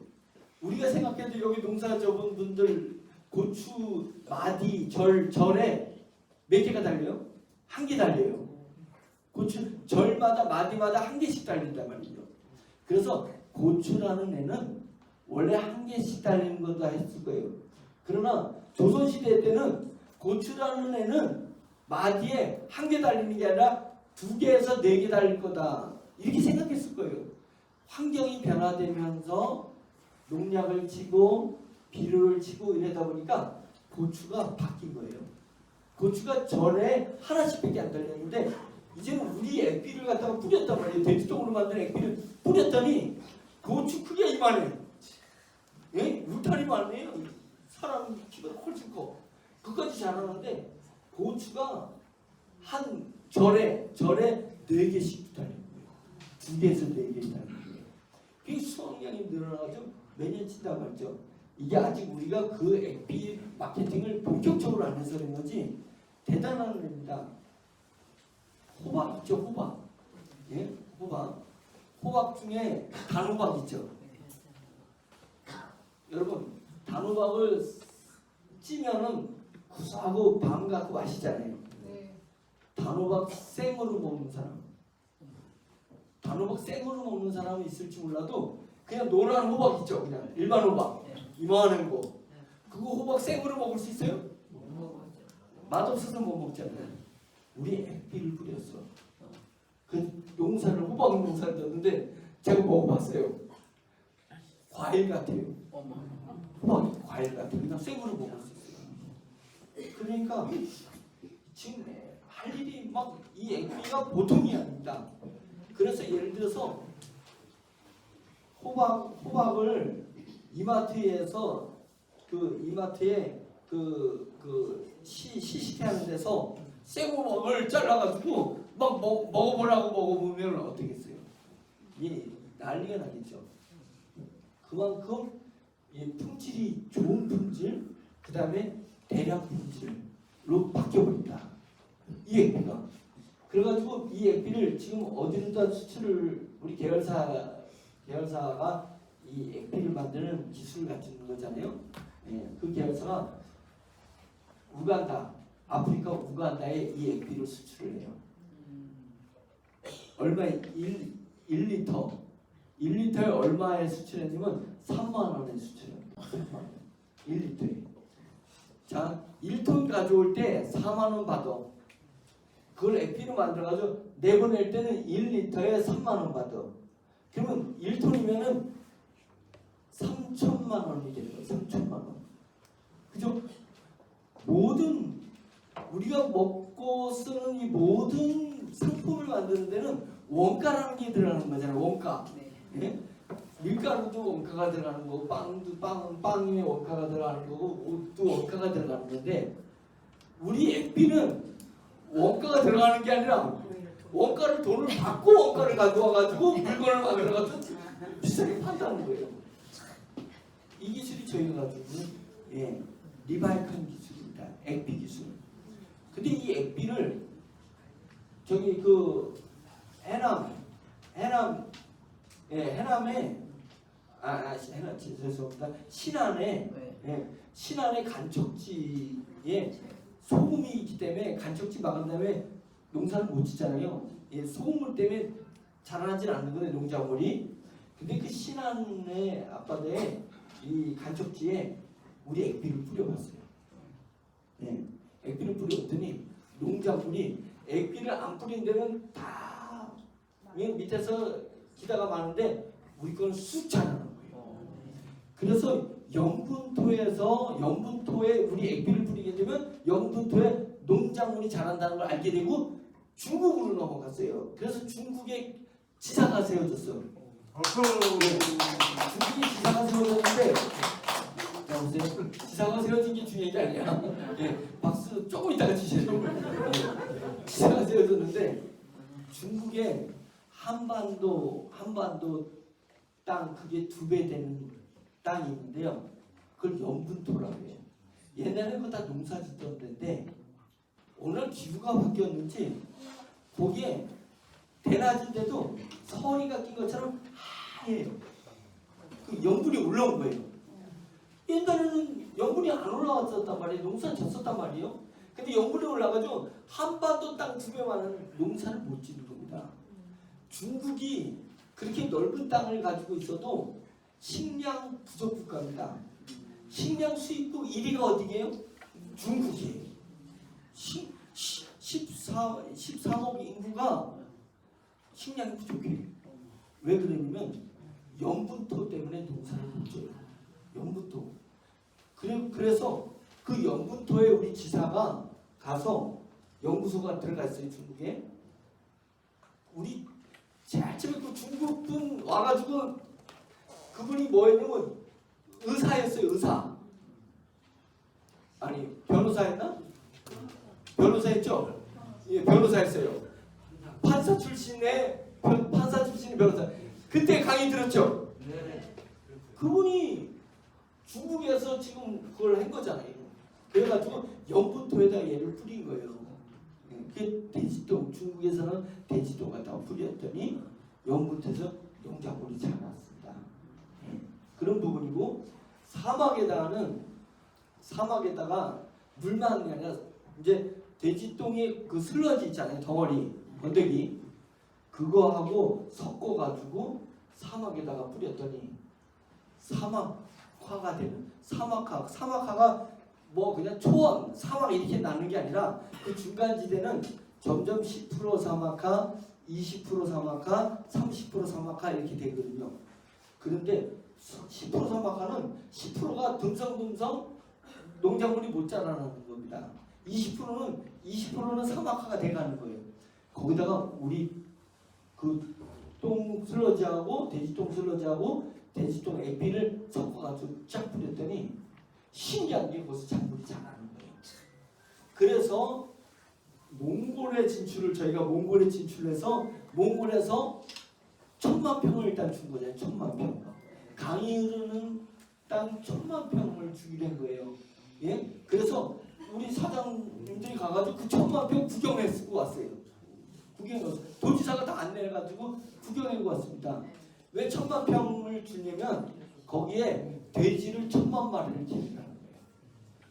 우리가 생각해도 여기 농사 접은 분들 고추 마디 절에 몇 개가 달려요? 한 개 달려요. 고추 절마다 마디마다 한 개씩 달린단 말이죠. 그래서 고추라는 애는 원래 한 개씩 달리는 것도 했을 거예요. 그러나 조선시대 때는 고추라는 애는 마디에 한 개 달리는 게 아니라 2개에서 4개 달릴 거다. 이렇게 생각했을 거예요. 환경이 변화되면서 농약을 치고 비료를 치고 이러다 보니까 고추가 바뀐 거예요. 고추가 전에 하나씩밖에 안 달렸는데 이제는 우리 액비를 갖다가 뿌렸단 말이에요. 돼지똥으로 만든 액비를 뿌렸더니 고추 크기가 이만해. 예? 울타리만 해요. 사람 키가 훨씬 커. 그까지 자라는데 고추가 한 절에 4개씩 달린 거예요. 2개에서 4개씩 달린 거예요. 그게 수확량이 늘어나가지고 매년 친다고 말이죠. 이게 아직 우리가 그 액비 마케팅을 본격적으로 안 해서 그런 거지 대단한 겁니다. 호박 있죠, 호박. 예? 호박 중에 단호박 있죠. 여러분, 단호박을 찌면은 구수하고 밤 같고 맛있잖아요. 단호박 생으로 먹는 사람, 단호박 생으로 먹는 사람은 있을지 몰라도 그냥 노란 호박 있죠, 그냥 일반 호박 이만한 거, 그거 호박 생으로 먹을 수 있어요? 맛없어서 못 먹잖아요. 우리 액비를 뿌렸어. 그 농사를 호박 농사를 졌는데 제가 먹어봤어요. 과일 같아요. 호박이 과일 같아요. 그냥 생으로 먹을 수 있어요. 그러니까 지금 할 일이 막 이 액비가 보통이 아닙니다. 그래서 예를 들어서 호박을 이마트에서 이마트에 시식회 하는 데서 생호박을 잘라가지고 막 먹어보라고 먹어보면 어떻겠어요? 이 난리가 나겠죠. 그만큼 이 품질이 좋은 품질, 그 다음에 대량 품질로 바뀌어버린다. 이 액비가. 그래가지고 이 액비를 지금 어디다 수출을 우리 계열사가 이 액비를 만드는 기술을 가지는 거잖아요. 예, 그 계열사가 우간다, 아프리카 우간다에 이 액비를 수출을 해요. 얼마에 1리터에 얼마에 수출했냐면 3만 원에 수출합니다. 3만 원. 1리터에. 자, 1톤 가져올 때 4만 원 받아. 그걸 액비로 만들어가지고 내보낼 때는 1리터에 3만 원 받아. 그러면 1톤이면은 3천만 원이 되는 거예요. 3천만 원. 그죠? 모든 우리가 먹고 쓰는 이 모든 상품을 만드는 데는 원가라는 게 들어가는 거잖아요. 원가. 예? 밀가루도 원가가 들어가는 거고, 빵에 원가가 들어가는 거고, 옷도 원가가 들어가는 건데, 우리 액비는 원가가 들어가는 게 아니라 원가를 돈을 받고 원가를 가져와가지고 물건을 만들어가지고 비싸게 판다는 거예요. 이 기술이 저희가 가지고 있는 리바이칸 기술입니다. 액비 기술. 근데 이 액비를 저기 해남에 죄송합니다. 신안의 간척지에 소음이 있기 때문에 간척지 막은 다음에 농사를 못 짓잖아요. 소음물 때문에 자라나질 않는 거예요, 농작물이. 근데 그 신안의 앞바다에 이 간척지에 우리 액비를 뿌려봤어요. 액비를 뿌려봤더니 농작물이 액비를 안 뿌린 데는 다 밑에서 기다가 많은데 우리 거는 쑥 자라는 거예요. 그래서 영분토에 우리 액비를 뿌리게 되면 영분토에 농작물이 자란다는 걸 알게 되고 중국으로 넘어갔어요. 그래서 중국에 지사가 세워졌어요. 중국에 지사가 세워졌는데 보세요. 지사가 세워진 게 중요한 게 아니야. 박수 조금 이따가 치셔야 돼요. 지사가 세워졌는데 중국에 한반도 땅 그게 2배 되는 땅이 있는데요. 그걸 영분토라고 해요. 옛날에 그거 다 농사 짓던 데인데 오늘 기후가 바뀌었는지 거기에 대낮인데도 서리가 낀 것처럼 하얘요. 그 영분이 올라온 거예요. 옛날에는 영분이 안 올라왔었단 말이에요. 농사 졌었단 말이에요. 근데 영분이 올라가지고 한반도 땅 2배 많은 농사를 못 짓는 겁니다. 중국이 그렇게 넓은 땅을 가지고 있어도 식량 부족 국가입니다. 식량 수입국 1위가 어디게요? 중국이에요. 13억 인구가 식량이 부족해요. 왜 그러냐면 영분토 때문에 농사를 못 져요. 영분토. 그래서 그 영분토에 우리 지사가 가서 연구소가 들어가 있어요. 중국에. 우리 제일 처음에 그 중국분 와가지고 그분이 뭐였냐면 의사였어요. 의사. 아니 변호사였나? 변호사였죠? 예, 변호사였어요. 판사 출신의 변호사. 그때 강의 들었죠? 그분이 중국에서 지금 그걸 한 거잖아요. 그래가지고 영분토에다 얘를 뿌린 거예요. 그게 대지동, 중국에서는 대지동 갖다가 뿌렸더니 영분토에서 농작물이 잘 났습니다. 그런 부분이고, 사막에다가 물만 아니라 이제 돼지똥이 그 슬러지 있잖아요. 덩어리, 건더기. 그거하고 섞어가지고 사막에다가 뿌렸더니 사막화가 되는, 사막화가 뭐 그냥 초원, 사막 이렇게 나는 게 아니라 그 중간지대는 점점 10% 사막화, 20% 사막화, 30% 사막화 이렇게 되거든요. 그런데 10% 사막화는 10%가 듬성듬성 농작물이 못 자라는 겁니다. 20%는 사막화가 돼가는 거예요. 거기다가 우리 그 똥 슬러지하고 돼지똥 슬러지하고 돼지똥 에피를 섞어가지고 쫙 뿌렸더니 신기한 게 벌써 작물이 자라는 거예요. 그래서 저희가 몽골에 진출해서 몽골에서 1000만 평을 일단 준 거잖아요. 1000만 평. 강이 흐르는 땅 1000만 평을 주기로 한 거예요. 예? 그래서 우리 사장님들이 가가지고 그 1000만 평 구경했고 왔어요. 도지사가 다 안내해가지고 구경하고 왔습니다. 왜 1000만 평을 주냐면 거기에 돼지를 1000만 마리를 기르라는 거예요.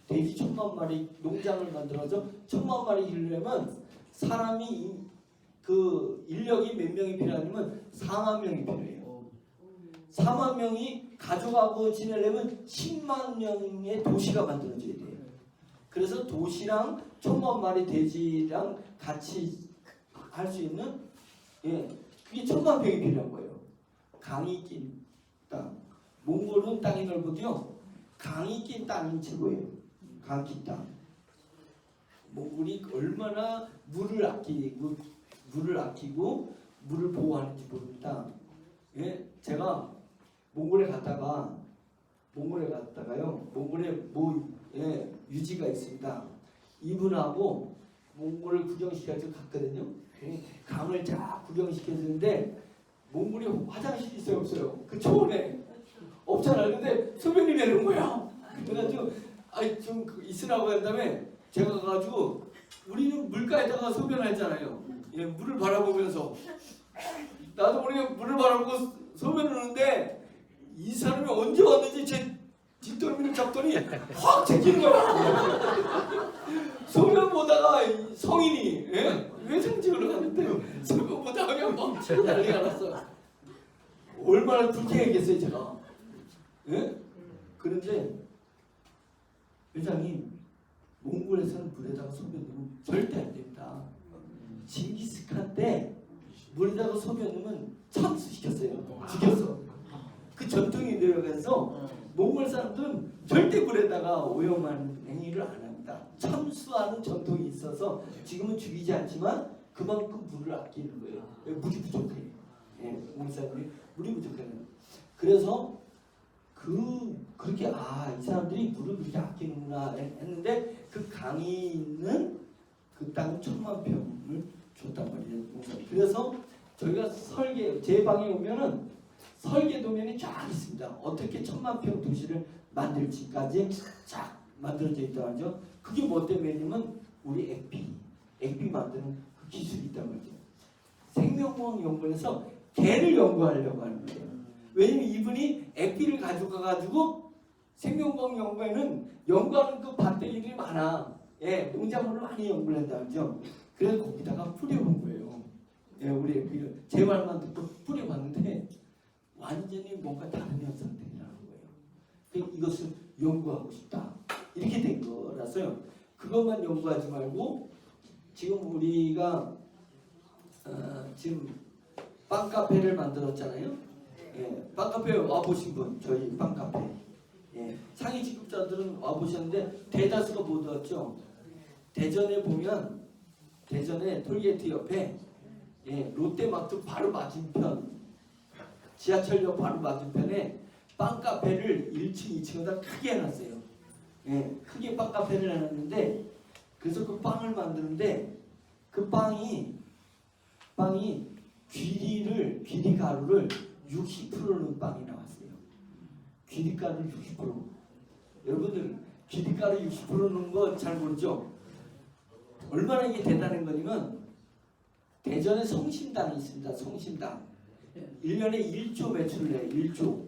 돼지 1000만 마리 농장을 만들어서 1000만 마리 기르려면 사람이 그 인력이 몇 명이 필요하냐면 4만 명이 필요해요. 4만 명이 가져가고 지내려면 10만 명의 도시가 만들어져야 돼요. 그래서 도시랑 1000만 마리 돼지랑 같이 할 수 있는, 그게 1000만 평이 필요한 거예요. 강이 낀 땅. 몽골은 땅이 넓어도요, 강이 낀 땅이 최고예요. 강 낀 땅. 몽골이 얼마나 물을 아끼고 물을 보호하는지 모릅니다. 예? 제가 몽골에 갔다가요, 몽골에 유지가 있습니다. 이분하고 몽골을 구경시켜서 갔거든요. 강을 쫙 구경시켰는데 몽골에 화장실이 있어요, 없어요? 그 초원에 없잖아요. 근데 소변이 내는 거야. 그래가지고 좀 있으라고 한 다음에 제가 가가지고, 우리는 물가에다가 소변을 했잖아요. 예, 물을 바라보면서 나도 모르게 물을 바라보고 소변을 하는데 이 사람이 언제 왔는지 제 뒷덜미를 잡더니 확 제끼는 거야. 소변 보다가 성인이, 회생직으로 갔는데 소변 보다가 그냥 막 치고 난리가 났어. 얼마나 불쾌했겠어요 제가. 그런데 회장님, 몽골에서는 물에다가 소변 넣으면 절대 안 됩니다. 징기스칸 때 물에다가 소변 넣으면 참수시켰어요. 죽였어. 그 전통이 내려가서 몽골 사람들은 절대 물에다가 오염하는 행위를 안 합니다. 참수하는 전통이 있어서 지금은 죽이지 않지만 그만큼 물을 아끼는 거예요. 물이 부족해요. 몽골 사람들이 물이 부족해요. 그래서 그렇게 이 사람들이 물을 그렇게 아끼는구나 했는데, 그 강이 있는 그 땅 1000만 평을 줬단 말이에요. 그래서 저희가 제 방에 오면은 설계 도면이 쫙 있습니다. 어떻게 1000만 평 도시를 만들지까지 쫙 만들어져 있다고 하죠. 그게 뭐 때문이냐면 우리 액비 만드는 그 기술이 있단 말이죠. 생명공학 연구원에서 개를 연구하려고 하는 거예요. 왜냐면 이분이 액비를 가져가가지고 생명공학 연구에는 연구하는 그 반대기들이 많아. 농작물을 많이 연구를 한다죠. 그래서 거기다가 뿌려본 거예요. 우리 우리 제 말만 듣고 뿌려봤는데 완전히 뭔가 다른 현상들이라는 거예요. 이것을 연구하고 싶다. 이렇게 된 거라서요. 그것만 연구하지 말고 지금 우리가 지금 빵카페를 만들었잖아요. 예, 빵카페 와보신 분, 저희 빵카페. 예, 상위 직급자들은 와보셨는데 대다수가 못 왔죠. 대전에 보면 대전에 톨게이트 옆에 예, 롯데마트 바로 맞은편 지하철역 바로 맞은편에 빵카페를 1층, 2층을 다 크게 해놨어요. 예, 크게 빵카페를 해놨는데 그래서 그 빵을 만드는데 그 빵이 귀리 가루를 60% 넣은 빵이 나왔어요. 귀리 가루 60%. 여러분들 귀리 가루 60% 넣은 거 잘 모르죠? 얼마나 이게 대단한 거냐면 대전에 성심당이 있습니다. 성심당. 1년에 1조 매출을 해요. 1조.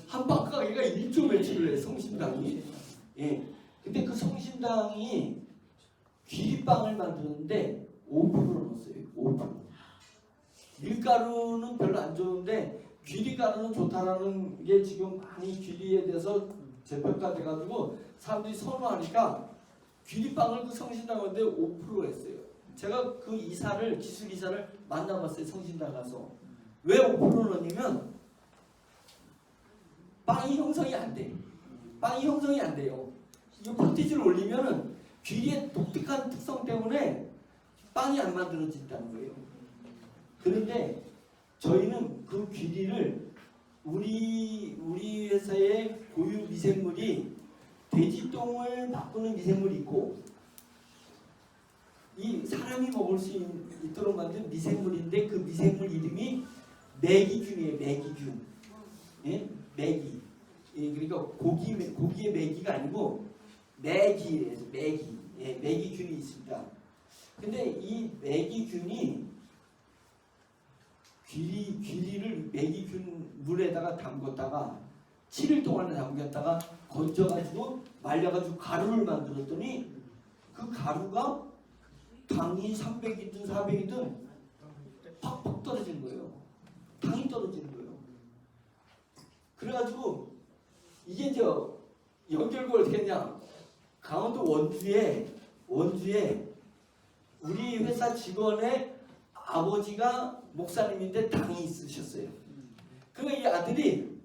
한 빵 가게가 1조 매출을 해요. 성심당이. 예. 근데 그 성심당이 귀리빵을 만드는데 5% 넣었어요. 5%. 밀가루는 별로 안 좋은데 귀리가루는 좋다라는 게 지금 많이 귀리에 대해서 재평가돼가지고 사람들이 선호하니까 귀리빵을 그 성심당한테 5% 했어요. 제가 그 이사를 기술 이사를 만나봤어요. 성심당 가서. 왜 5% 넣냐면 빵이 형성이 안 돼. 빵이 형성이 안 돼요. 이 콘티지를 올리면은 귀리의 독특한 특성 때문에 빵이 안 만들어진다는 거예요. 그런데 저희는 그 귀리를 우리 회사의 고유 미생물이 돼지똥을 바꾸는 미생물이 있고 이 사람이 먹을 수 있도록 만든 미생물인데 그 미생물 이름이 매기균이에요. 매기균. 예? 매기. 예, 그러니까 고기의 매기가 아니고 매기에서 매기. 예, 매기균이 있습니다. 근데 이 매기균이 귀리를 매기균 물에다가 담궜다가 7일 동안 담겼다가 건져가지고 말려가지고 가루를 만들었더니 그 가루가 당이 300이든 400이든 팍팍 떨어지는 거예요. 당이 떨어지는 거예요. 그래가지고 이게 이제 연결고를 어떻게 했냐. 강원도 원주에 우리 회사 직원의 아버지가 목사님인데 당이 있으셨어요. 그러니까 이 아들이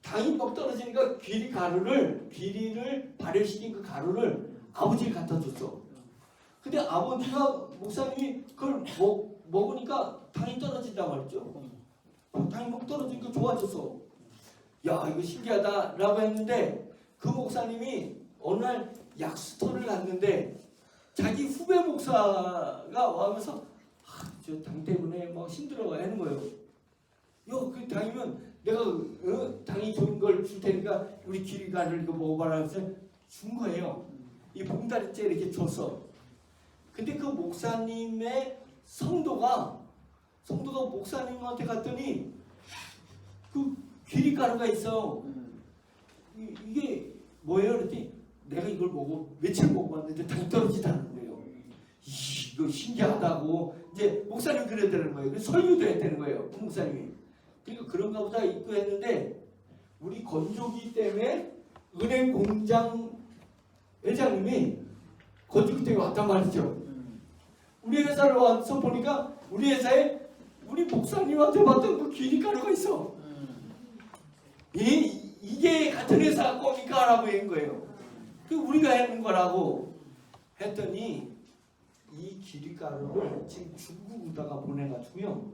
당이 막 떨어지니까 귀리를 발효시킨 그 가루를 아버지를 갖다 줬어. 근데 아버지가 목사님이 그걸 먹으니까 당이 떨어진단 말이죠. 당이 막 떨어지니까 좋아졌어. 야, 이거 신기하다라고 했는데 그 목사님이 어느 날 약수터를 갔는데 자기 후배 목사가 와면서 저 당 때문에 막 힘들어 하는 거예요. 그 당이면 내가 당이 좋은 걸 줄 테니까 우리 귀리가루를 이거 먹어봐라 해서 준 거예요. 이 봉다리째 이렇게 줬어. 근데 그 목사님의 성도가 목사님한테 갔더니 그 귀리가루가 있어. 이게 뭐예요? 그랬더니 내가 이걸 며칠 먹어봤는데 당이 떨어지다는 거예요. 이거 신기하다고 이제 목사님 그래야 되는 거예요. 그래서 설교도 해야 되는 거예요. 그 목사님이. 그러니까 그런가 보다 있고 했는데 우리 건조기 때문에 은행 공장 회장님이 건조기 때문에 왔단 말이죠. 우리 회사로 와서 보니까 우리 회사에 우리 목사님한테 받던 그 귀리가루가 있어. 이게 같은 회사 겁니까? 라고 한 거예요. 그 우리가 했는 거라고 했더니 이 귀리가루를 지금 중국에다가 보내가지고요.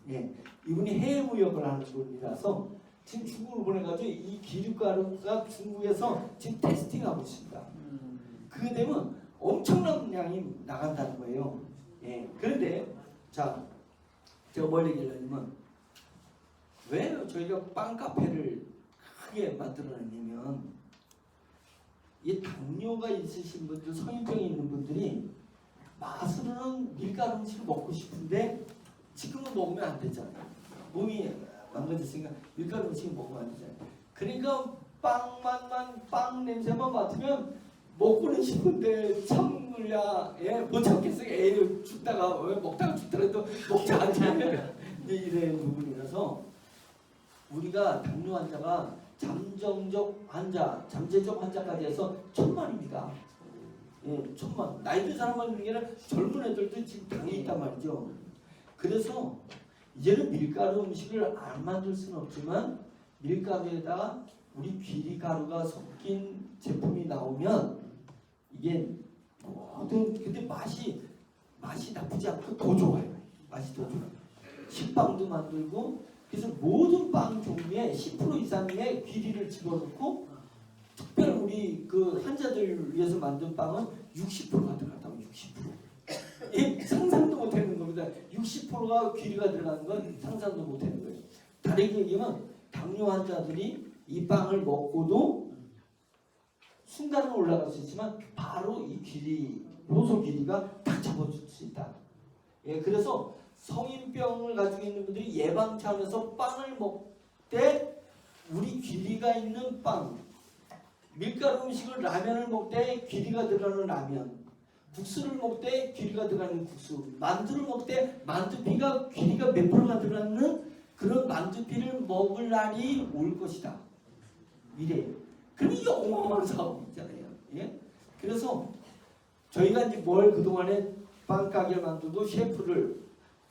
예, 이분이 해외 무역을 하는 분이라서 지금 중국으로 보내가지고 이 귀리가루가 중국에서 지금 테스팅하고 있습니다. 그게 되면 엄청난 양이 나간다는 거예요. 예, 그런데 자, 제가 뭘 얘기하려면 왜 저희가 빵 카페를 크게 만들어냈냐면 이 당뇨가 있으신 분들, 성인병이 있는 분들이 맛으로는 밀가루 음식을 먹고 싶은데 지금은 먹으면 안 되잖아요. 몸이 망가졌으니까 밀가루 음식을 먹으면 안 되잖아요. 그러니까 빵 냄새만 맡으면 먹고는 싶은데 참으랴 못 참겠어요. 애 죽다가 왜 먹다가 죽더라도 먹지 않게 이런 부분이라서 우리가 당뇨 환자가 잠정적 환자, 잠재적 환자까지 해서 1000만입니다. 예, 1000만. 나이 든 사람만 있는 게 아니라 젊은 애들도 지금 당에 있단 말이죠. 그래서 이제는 밀가루 음식을 안 만들 수는 없지만 밀가루에다가 우리 귀리가루가 섞인 제품이 나오면 이게 모든 근데 맛이 나쁘지 않고 더 좋아요. 맛이 더 좋아요. 식빵도 만들고 그래서 모든 빵 종류에 10% 이상의 귀리를 집어넣고 특별히 우리 그 환자들을 위해서 만든 빵은 60%가 들어갔다고 60%. 예, 상상도 못하는 겁니다. 60%가 귀리가 들어가는 건 상상도 못하는 거예요. 다르게 얘기하면 당뇨 환자들이 이 빵을 먹고도 순간은 올라갈 수 있지만 바로 이 귀리, 요소 귀리가 다 잡아줄 수 있다. 예, 그래서 성인병을 가지고 있는 분들이 예방 차원에서 빵을 먹되 우리 귀리가 있는 빵, 밀가루 음식을 라면을 먹되 귀리가 들어가는 라면, 국수를 먹되 귀리가 들어가는 국수, 만두를 먹되 만두피가 귀리가 몇 프로가 들어가는 그런 만두피를 먹을 날이 올 것이다. 미래. 그럼 이게 어마어마한 사업이잖아요. 예? 그래서 저희가 이제 뭘 그동안에 빵 가게를 만들고 셰프를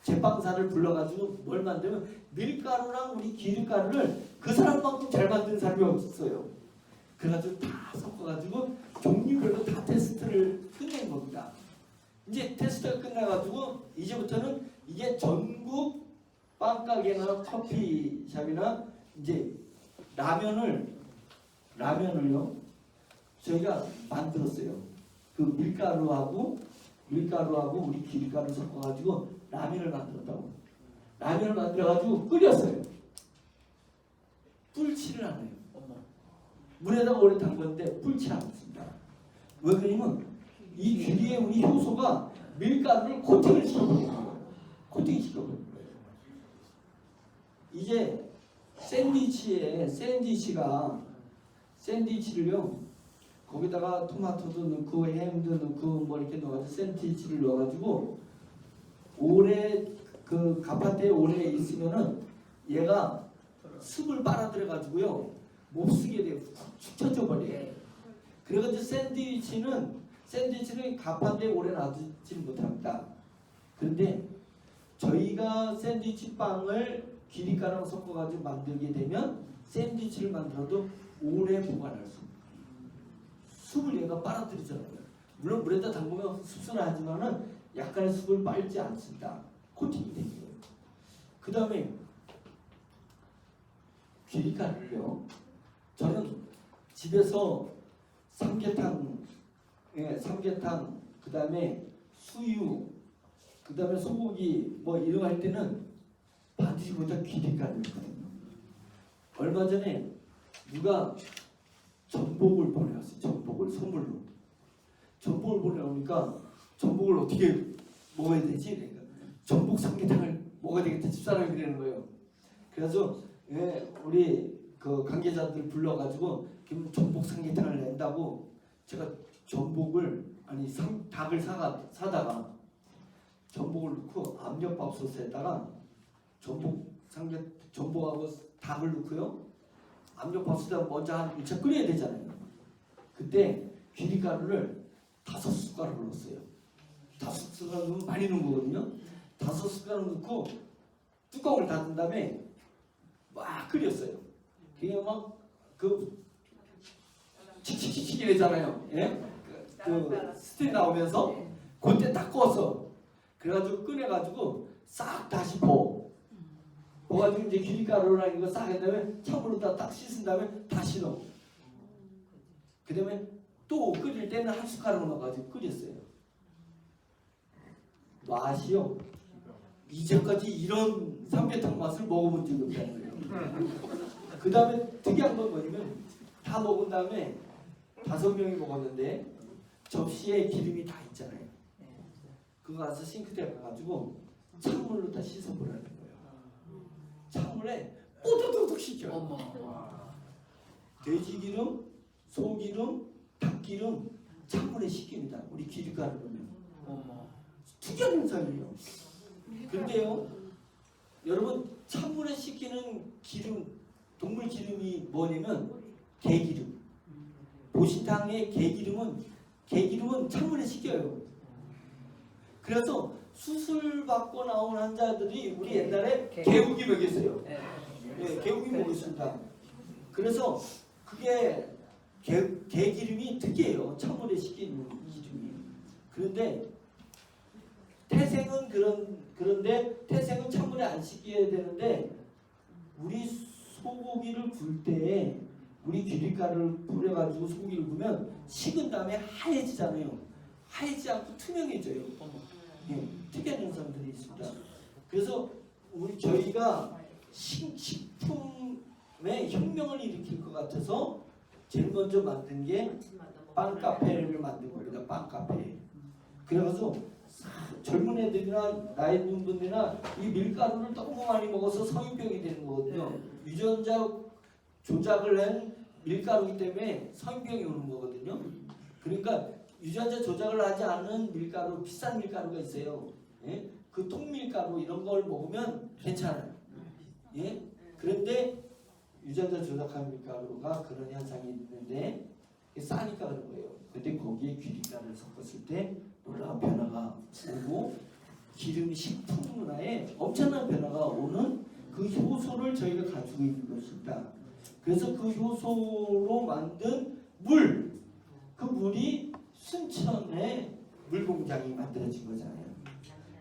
제빵사를 불러가지고 뭘 만들면 밀가루랑 우리 기름가루를 그 사람만큼 잘 만든 사람이 없었어요. 그래가지고 다 섞어가지고 종류별로 다 테스트를 끝낸 겁니다. 이제 테스트가 끝나가지고 이제부터는 이게 전국 빵가게나 커피숍이나 이제 라면을요 저희가 만들었어요. 그 밀가루하고 우리 기름가루 섞어가지고 라면을 만들었다고. 라면을 만들어가지고 끓였어요. 불지를 않아요. 물에다가 오래 담궜는데 불지 않습니다. 왜 그러냐면 이 귀리에 우리 효소가 밀가루를 코팅을 시켜버려요. 코팅 시켜버려요. 이제 샌드위치를요 거기다가 토마토도 넣고 햄도 넣고 뭐 이렇게 넣어가지고 샌드위치를 넣어가지고 오래 그 가파테에 오래 있으면은 얘가 습을 빨아들여가지고요 못 쓰게 돼요. 축 처져 버려요. 그래가지고 샌드위치는 가파테에 오래 놔두지 못합니다. 그런데 저희가 샌드위치 빵을 기리가루랑 섞어가지고 만들게 되면 샌드위치를 만들어도 오래 보관할 수 있어요. 습을 얘가 빨아들이잖아요. 물론 물에다 담그면 씁쓸하지만은 약간의 습을 빨지 않습니다. 코팅이 되는 거예요. 그 다음에 귀리가루를요. 저는 집에서 삼계탕, 그 다음에 수유, 그 다음에 소고기 뭐 이런 거 할 때는 반드시 거기다 귀리가루거든요. 얼마 전에 누가 전복을 보내왔어요. 전복을 선물로. 전복을 보내오니까 전복을 어떻게 먹어야 되지? 그러니까 전복 삼계탕을 먹어야 되겠다. 집사람이 그러는 거예요. 그래서 우리 그 관계자들 불러가지고 전복 삼계탕을 낸다고 제가 닭을 사다가 전복을 넣고 압력밥솥에다가 전복하고 닭을 넣고요. 압력밥솥에다 먼저 한 1차 끓여야 되잖아요. 그때 귀리가루를 5숟가락을 넣었어요. 5숟가락 넣으면 많이 넣은 거거든요. 5숟가락 넣고 뚜껑을 닫은 다음에 막 끓였어요. 그게 막그 칙칙칙칙 이래잖아요. 예? 그 스팀 나오면서 그때 딱 꺼서 그래가지고 꺼내가지고 싹 다시 버가지고 이제 귀리가루랑 이거 싹 한 다음에 찬물로 딱 씻은 다음에 다시 넣어. 그 다음에 또 끓일 때는 한 숟가락 넣어가지고 끓였어요. 맛이요. 이제까지 이런 삼계탕 맛을 먹어본 적이 없다는 거예요. 그 다음에 특이한 건 뭐냐면 다 먹은 다음에 5명이 먹었는데 접시에 기름이 다 있잖아요. 그거 가서 싱크대에 가가지고 찬물로 다 씻어보라는 거예요. 찬물에 뽀득뽀득 씻겨요. 돼지기름, 소기름, 닭기름 찬물에 식힙니다. 우리 기름가루 넣으면 어머. 특이한 현상이에요. 근데요, 여러분 찬물에 식히는 기름, 동물 기름이 뭐냐면 개기름. 보신탕의 개기름은 찬물에 식혀요. 그래서 수술 받고 나온 환자들이 우리 옛날에 개우기 먹였어요. 네, 개우기 먹였습니다. 그래서 그게 개기름이 특이해요. 찬물에 식히는 기름이. 그런데 태생은 그런데 태생은 찬물에 안 식혀야 되는데 우리 소고기를 굴 때에 우리 귀리가루를 뿌려가지고 소고기를 구우면 식은 다음에 하얘지잖아요. 하얘지 않고 투명해져요. 예, 특이한 현상들이 있습니다. 그래서 저희가 식품의 혁명을 일으킬 것 같아서 제일 먼저 만든 게 빵카페를 만든 겁니다. 빵카페. 그래가지고 젊은 애들이나 나이 든 분들이나 이 밀가루를 너무 많이 먹어서 성인병이 되는 거거든요. 유전자 조작을 한 밀가루이기 때문에 성인병이 오는 거거든요. 그러니까 유전자 조작을 하지 않은 밀가루, 비싼 밀가루가 있어요. 예? 그 통밀가루 이런 걸 먹으면 괜찮아요. 예? 그런데 유전자 조작한 밀가루가 그런 현상이 있는데 싸니까 그런 거예요. 근데 거기에 귀리가루를 섞었을 때 놀라운 변화가 오고 기름 식품 문화에 엄청난 변화가 오는 그 효소를 저희가 가지고 있는 것입니다. 그래서 그 효소로 만든 물, 그 물이 순천에 물공장이 만들어진 거잖아요.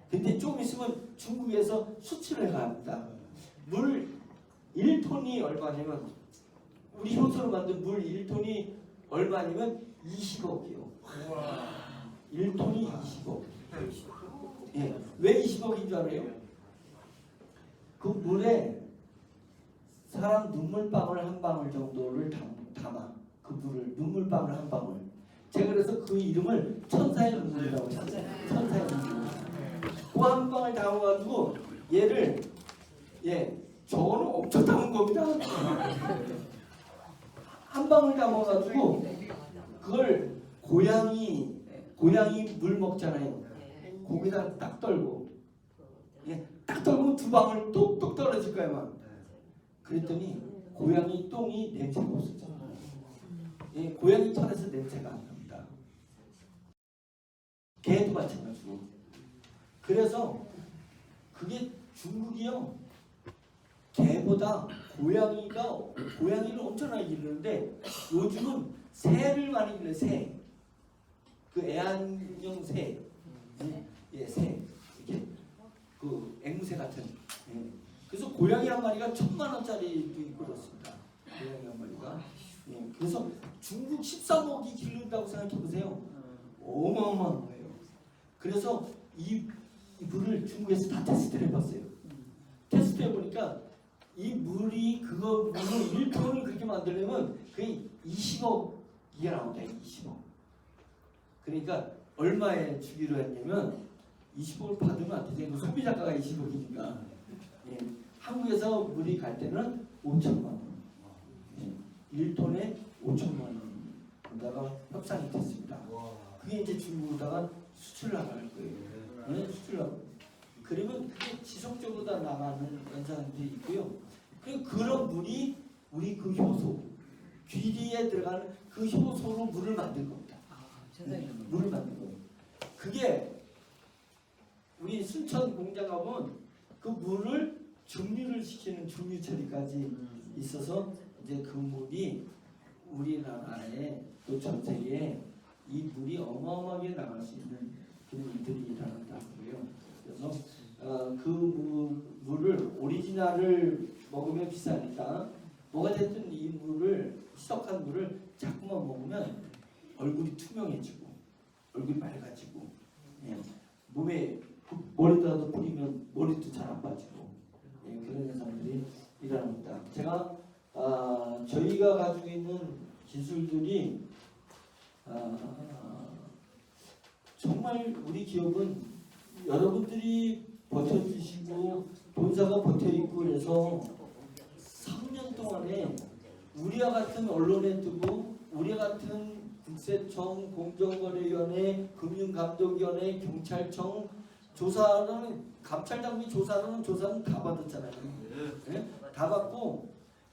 근데 좀 있으면 중국에서 수출을 합니다. 물 1톤이 얼마냐면 우리 효소로 만든 물 1톤이 얼마냐면 20억이요. 1톤이 20억. 예. 왜 20억인 줄 알아요? 그 물에 사람 눈물방울 한 방울 정도를 담아. 그 물을 눈물방울 한 방울. 제가 그래서 그 이름을 천사의 눈물이라고 해요. 천사의 눈물. 그 한 방울 담아가지고 얘를 저거는 엄청 담은 겁니다. 한 방울 담아가지고 그걸 고양이 물 먹잖아요. 거기다 딱 떨고 딱 떨고 두 방울 뚝뚝 떨어질 거야 막. 그랬더니 고양이 똥이 냄새가 없어져. 고양이 털에서 냄새가 안 납니다. 개도 마찬가지고. 그래서 그게 중국이요. 개보다 고양이를 엄청나게 기르는데 요즘은 새를 많이 기르는 새. 그 애완용 새. 새. 이게 그 앵무새 같은. 그래서 고양이 한 마리가 1,000만 원짜리도 있고 그렇습니다. 고양이 한 마리가. 그래서 중국 13억이 기른다고 생각해 보세요. 어마어마한 거예요. 그래서 이 물을 중국에서 다 테스트를 해봤어요. 테스트해 보니까 이 물이 물을 1톤을 그렇게 만들려면 거의 20억이 나온다. 20억. 그러니까 얼마에 주기로 했냐면 20억을 받으면 안 되죠. 소비자가가 20억이니까. 한국에서 물이 갈 때는 5천만 원. 1톤에 5천만 원에다가 협상이 됐습니다. 그게 이제 중국에다가 수출 나갈 거예요. 수출 그러면 그게 지속적으로 다 나가는 현상들이 있고요. 그런 물이 우리 그 효소, 귀리에 들어가는 그 효소로 물을 만든 겁니다. 물을 만든 거예요. 그게 우리 순천 공장 가보면 그 물을 증류를 시키는 증류 처리까지 있어서 이제 그 물이 우리나라에 또 전 세계에 이 물이 어마어마하게 나갈 수 있는 그런 일들이 일어난다고요. 그래서 그 물을 오리지널을 먹으면 비싸니까 뭐가 됐든 이 물을 희석한 물을 자꾸만 먹으면 얼굴이 투명해지고 얼굴이 맑아지고 몸에 머리다도 뿌리면 머리도 잘 안 빠지고 그런 현상들이 일어납니다. 제가 저희가 가지고 있는 기술들이 정말 우리 기업은 여러분들이 버텨주시고 본사가 버텨있고 그래서 3년 동안에 우리와 같은 언론에 뜨고 우리와 같은 국세청, 공정거래위원회, 금융감독위원회, 경찰청 조사는 감찰당국이 조사는 다 받았잖아요. 네? 다 받고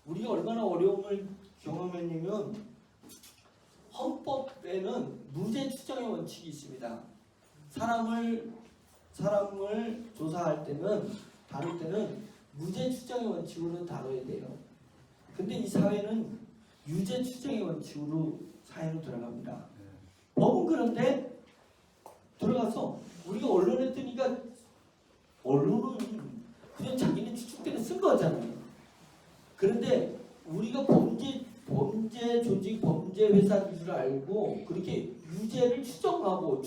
우리가 얼마나 어려움을 경험했냐면 헌법에는 무죄 추정의 원칙이 있습니다. 사람을 조사할 때는 다룰 때는 무죄 추정의 원칙으로 다뤄야 돼요. 근데 이 사회는 유죄 추정의 원칙으로 사회로 들어갑니다. 법은 그런데 들어가서 우리가 언론에 뜨니까 언론은 그냥 자기네 추측대로 쓴 거잖아요. 그런데 우리가 범죄 조직, 범죄 회사인 줄 알고 그렇게 유죄를 추정하고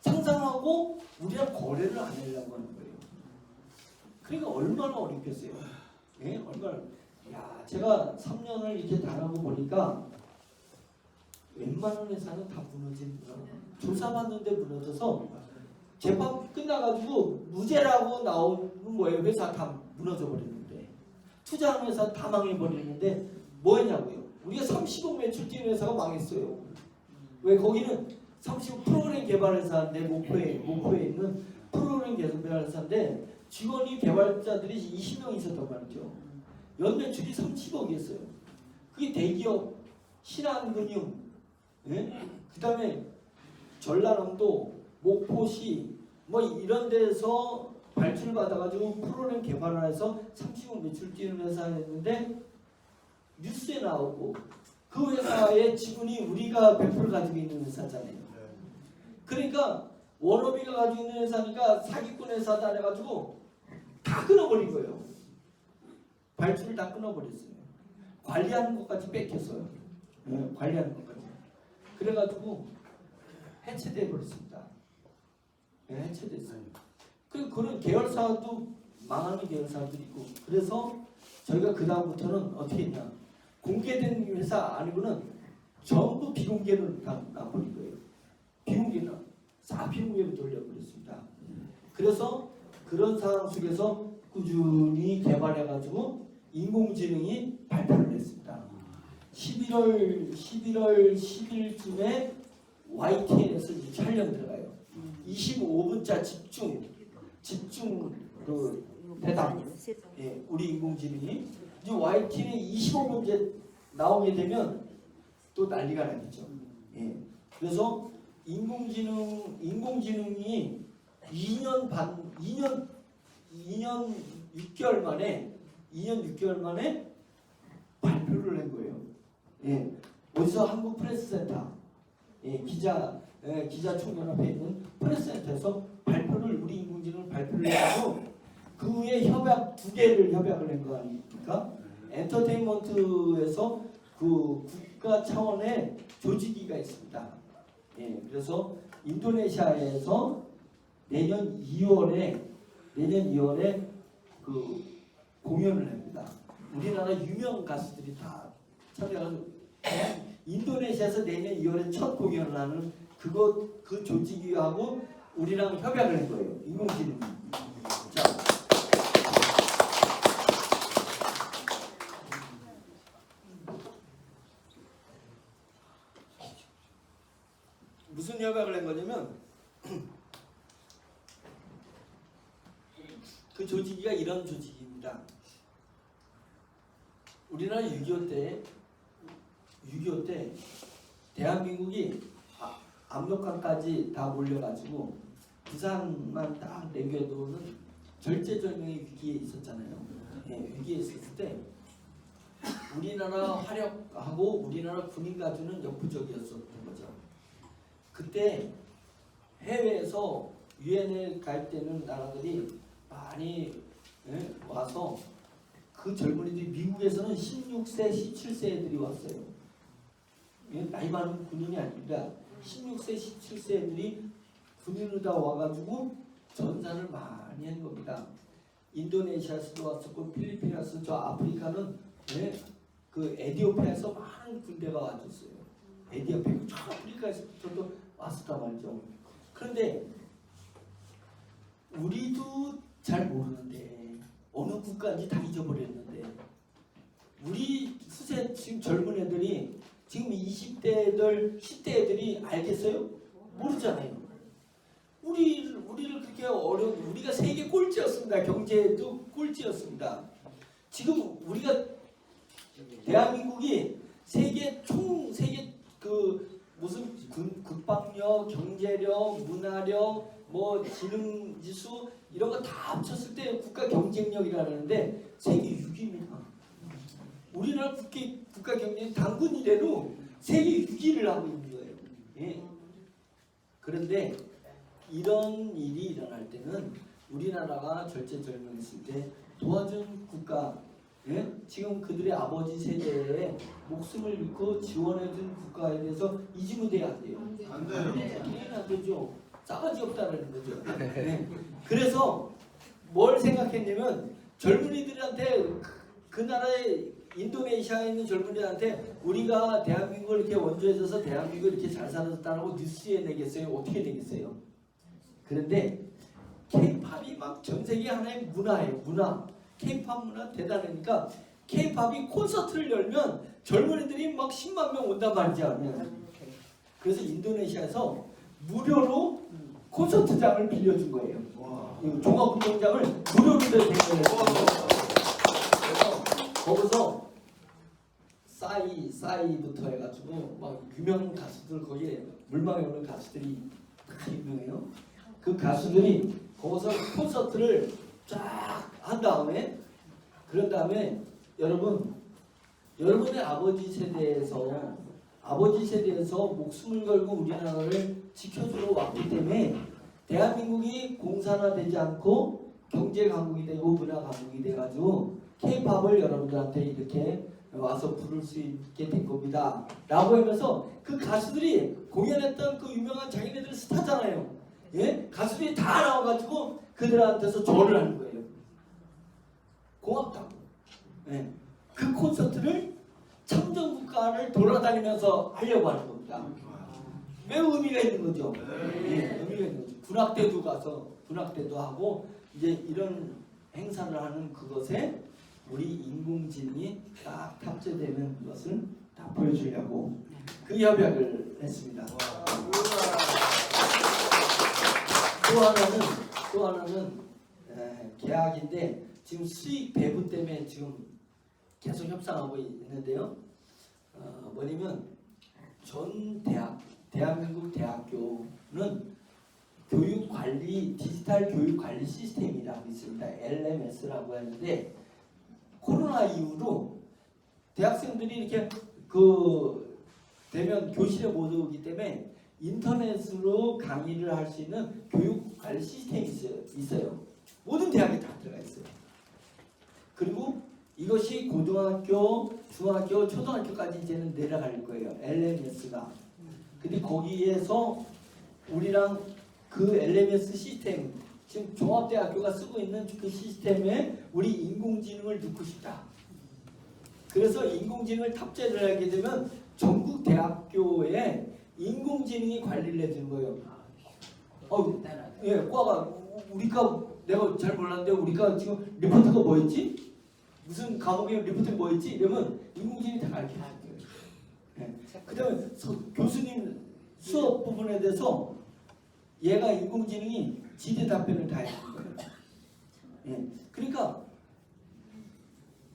상상하고 우리랑 거래를 안 하려고 하는 거예요. 그러니까 얼마나 어렵겠어요. 예? 얼마나. 야, 제가 3년을 이렇게 다니고 보니까 웬만한 회사는 다 무너집니다. 조사받는데 무너져서 재판 끝나가지고 무죄라고 나오는 거예요. 회사 다 무너져 버리는데 투자하는 회사 다 망해버리는데 뭐했냐고요? 우리가 30억 매출 뛰는 회사가 망했어요. 왜? 거기는 30억 프로그램 개발 회사인데 목포에 있는 프로그램 개발 회사인데 직원이 개발자들이 20명 있었단 말이죠. 연 매출이 30억이었어요. 그게 대기업, 신한금융, 예? 그 다음에 전라남도, 목포시 뭐 이런 데서 발주받아가지고 프로그램 개발을 해서 30억 매출 뛰는 회사였는데 뉴스에 나오고 그 회사의 지분이 우리가 100% 가지고 있는 회사잖아요. 그러니까 워너비가 가지고 있는 회사니까 사기꾼 회사다 해가지고 다 끊어버린 거예요. 발주를 다 끊어버렸어요. 관리하는 것까지 뺏겼어요. 관리하는 것까지. 그래가지고 해체돼 버렸습니다. 해체됐어요. 그런 계열사도 망하는 계열사도 있고 그래서 저희가 그 다음부터는 어떻게 했냐? 공개된 회사 아니고는 전부 비공개로 다 나버린 거예요. 비공개로 돌려버렸습니다. 그래서 그런 상황 속에서 꾸준히 개발해가지고 인공지능이 발표를 했습니다. 11월 10일쯤에 YTN에서 이제 촬영 들어가요. 25분짜 집중 그 대담. 예, 우리 인공지능이 이제 YTN에 25분째 나오게 되면 또 난리가 나겠죠. 예. 그래서 인공지능이 2년 6개월 만에 발표를 한 거예요. 예. 어디서 한국 프레스센터 기자총연합회에 있는 프레스센터에서 우리 인공지능을 발표를 해가지고 그 후에 두 개를 협약을 한 거 아닙니까? 엔터테인먼트에서 그 국가 차원의 조직위가 있습니다. 예, 그래서 인도네시아에서 내년 2월에 그 공연을 합니다. 우리나라 유명 가수들이 다 참여해서 인도네시아에서 내년 2월에 첫 공연을 하는 그 조직위하고 우리랑 협약을 한 거예요. 인공지능. 자, 무슨 협약을 한 거냐면 그 조직위가 이런 조직입니다. 우리나라 6.25 때 대한민국이 압록강까지 다 몰려가지고 부산만 딱 내겨두는 절제절명의 위기에 있었잖아요. 네, 위기에 있었을 때 우리나라 화력하고 우리나라 군인 가주는 역부족이었었던 거죠. 그때 해외에서 유엔에 가입되는 나라들이 많이 와서 그 젊은이들이 미국에서는 16세, 17세 애들이 왔어요. 나이 많은 군인이 아닙니다. 16세, 17세 애들이 군인으로 다 와가지고 전산을 많이 한 겁니다. 인도네시아에서도 왔었고 필리핀에서 저 아프리카는 그 에티오피아에서 많은 군대가 와줬어요. 에티오피아, 저 아프리카에서도 왔었단 말이죠. 그런데 우리도 잘 모르는데 어느 국가인지 다 잊어버렸는데 우리 수세 지금 젊은 애들이 지금 20, 20대 애들이 알겠어요? 모르잖아요. 우리를 그렇게 우리가 세계 꼴찌였습니다. 경제도 꼴찌였습니다. 지금 우리가 대한민국이 세계 그 무슨 국방력, 경제력, 문화력, 뭐 지능지수 이런 거 다 합쳤을 때 국가 경쟁력이라는데 세계 6위입니다. 우리나라 국가 경쟁 단군 이래로 세계 6위를 하고 있는 거예요. 예. 그런데 이런 일이 일어날 때는 우리나라가 절제절명했을 때 도와준 국가, 예? 지금 그들의 아버지 세대에 목숨을 잃고 지원해준 국가에 대해서 잊으면 돼야 안 돼요. 안 돼요. 당연히 안 되죠. 싸가지 없다는 거죠. 네. 그래서 뭘 생각했냐면 젊은이들한테 그 나라의 인도네시아에 있는 젊은이들한테 우리가 대한민국을 이렇게 원조해줘서 대한민국을 이렇게 잘 살았다고 뉴스에 내겠어요? 어떻게 내겠어요? 그런데 K-팝이 막 전 세계 하나의 문화예요. 문화. K-팝 문화 대단하니까 K-팝이 콘서트를 열면 젊은이들이 막 10만 명 온단 말이죠. 그래서 인도네시아에서 무료로 콘서트장을 빌려준 거예요. 종합운동장을 무료로 빌려준 거예요. 그래서 거기서 싸이부터 해가지고 막 유명 가수들 거기에 물망에 오는 가수들이 다 유명해요. 그 가수들이 거기서 콘서트를 쫙 한 다음에 그런 다음에 여러분의 아버지 세대에서 목숨을 걸고 우리나라를 지켜주러 왔기 때문에 대한민국이 공산화되지 않고 경제 강국이 되고 문화 강국이 돼가지고 K-팝을 여러분들한테 이렇게 와서 부를 수 있게 된 겁니다. 라고 하면서 그 가수들이 공연했던 그 유명한 자기네들 스타잖아요. 예? 가수들이 다 나와가지고 그들한테서 절을 하는 거예요. 고맙다고. 예. 그 콘서트를 참전국가를 돌아다니면서 하려고 하는 겁니다. 매우 의미가 있는 거죠. 예, 의미가 있는 거죠. 군악대도 가서 군악대도 하고 이제 이런 행사를 하는 그것에 우리 인공지능이 딱 탑재되는 것을 다 보여주려고 그 협약을 했습니다. 또 하나는 계약인데 지금 수익 배분 때문에 지금 계속 협상하고 있는데요. 뭐냐면 전 대한민국 대학교는 디지털 교육 관리 시스템이라고 있습니다. LMS라고 하는데 코로나 이후로 대학생들이 이렇게 되면 교실에 못 오기 때문에 인터넷으로 강의를 할 수 있는 교육 관리 시스템이 있어요. 모든 대학에 다 들어가 있어요. 그리고 이것이 고등학교, 중학교, 초등학교까지 이제는 내려갈 거예요. LMS가. 근데 거기에서 우리랑 그 LMS 시스템, 지금 종합대학교가 쓰고 있는 그 시스템에 우리 인공지능을 넣고 싶다. 그래서 인공지능을 탑재를 하게 되면 전국 대학교에 인공지능이 관리를 해주는 거예요. 예, 과가 우리가 내가 잘 몰랐는데 우리가 지금 리포트가 뭐였지? 무슨 과목의 리포트가 뭐였지? 이러면 인공지능이 다 가르쳐 주는 거예요. 예. 그다음에 교수님 수업 부분에 대해서 얘가 인공지능이 지대 답변을 다 해주는 거예요. 예. 그러니까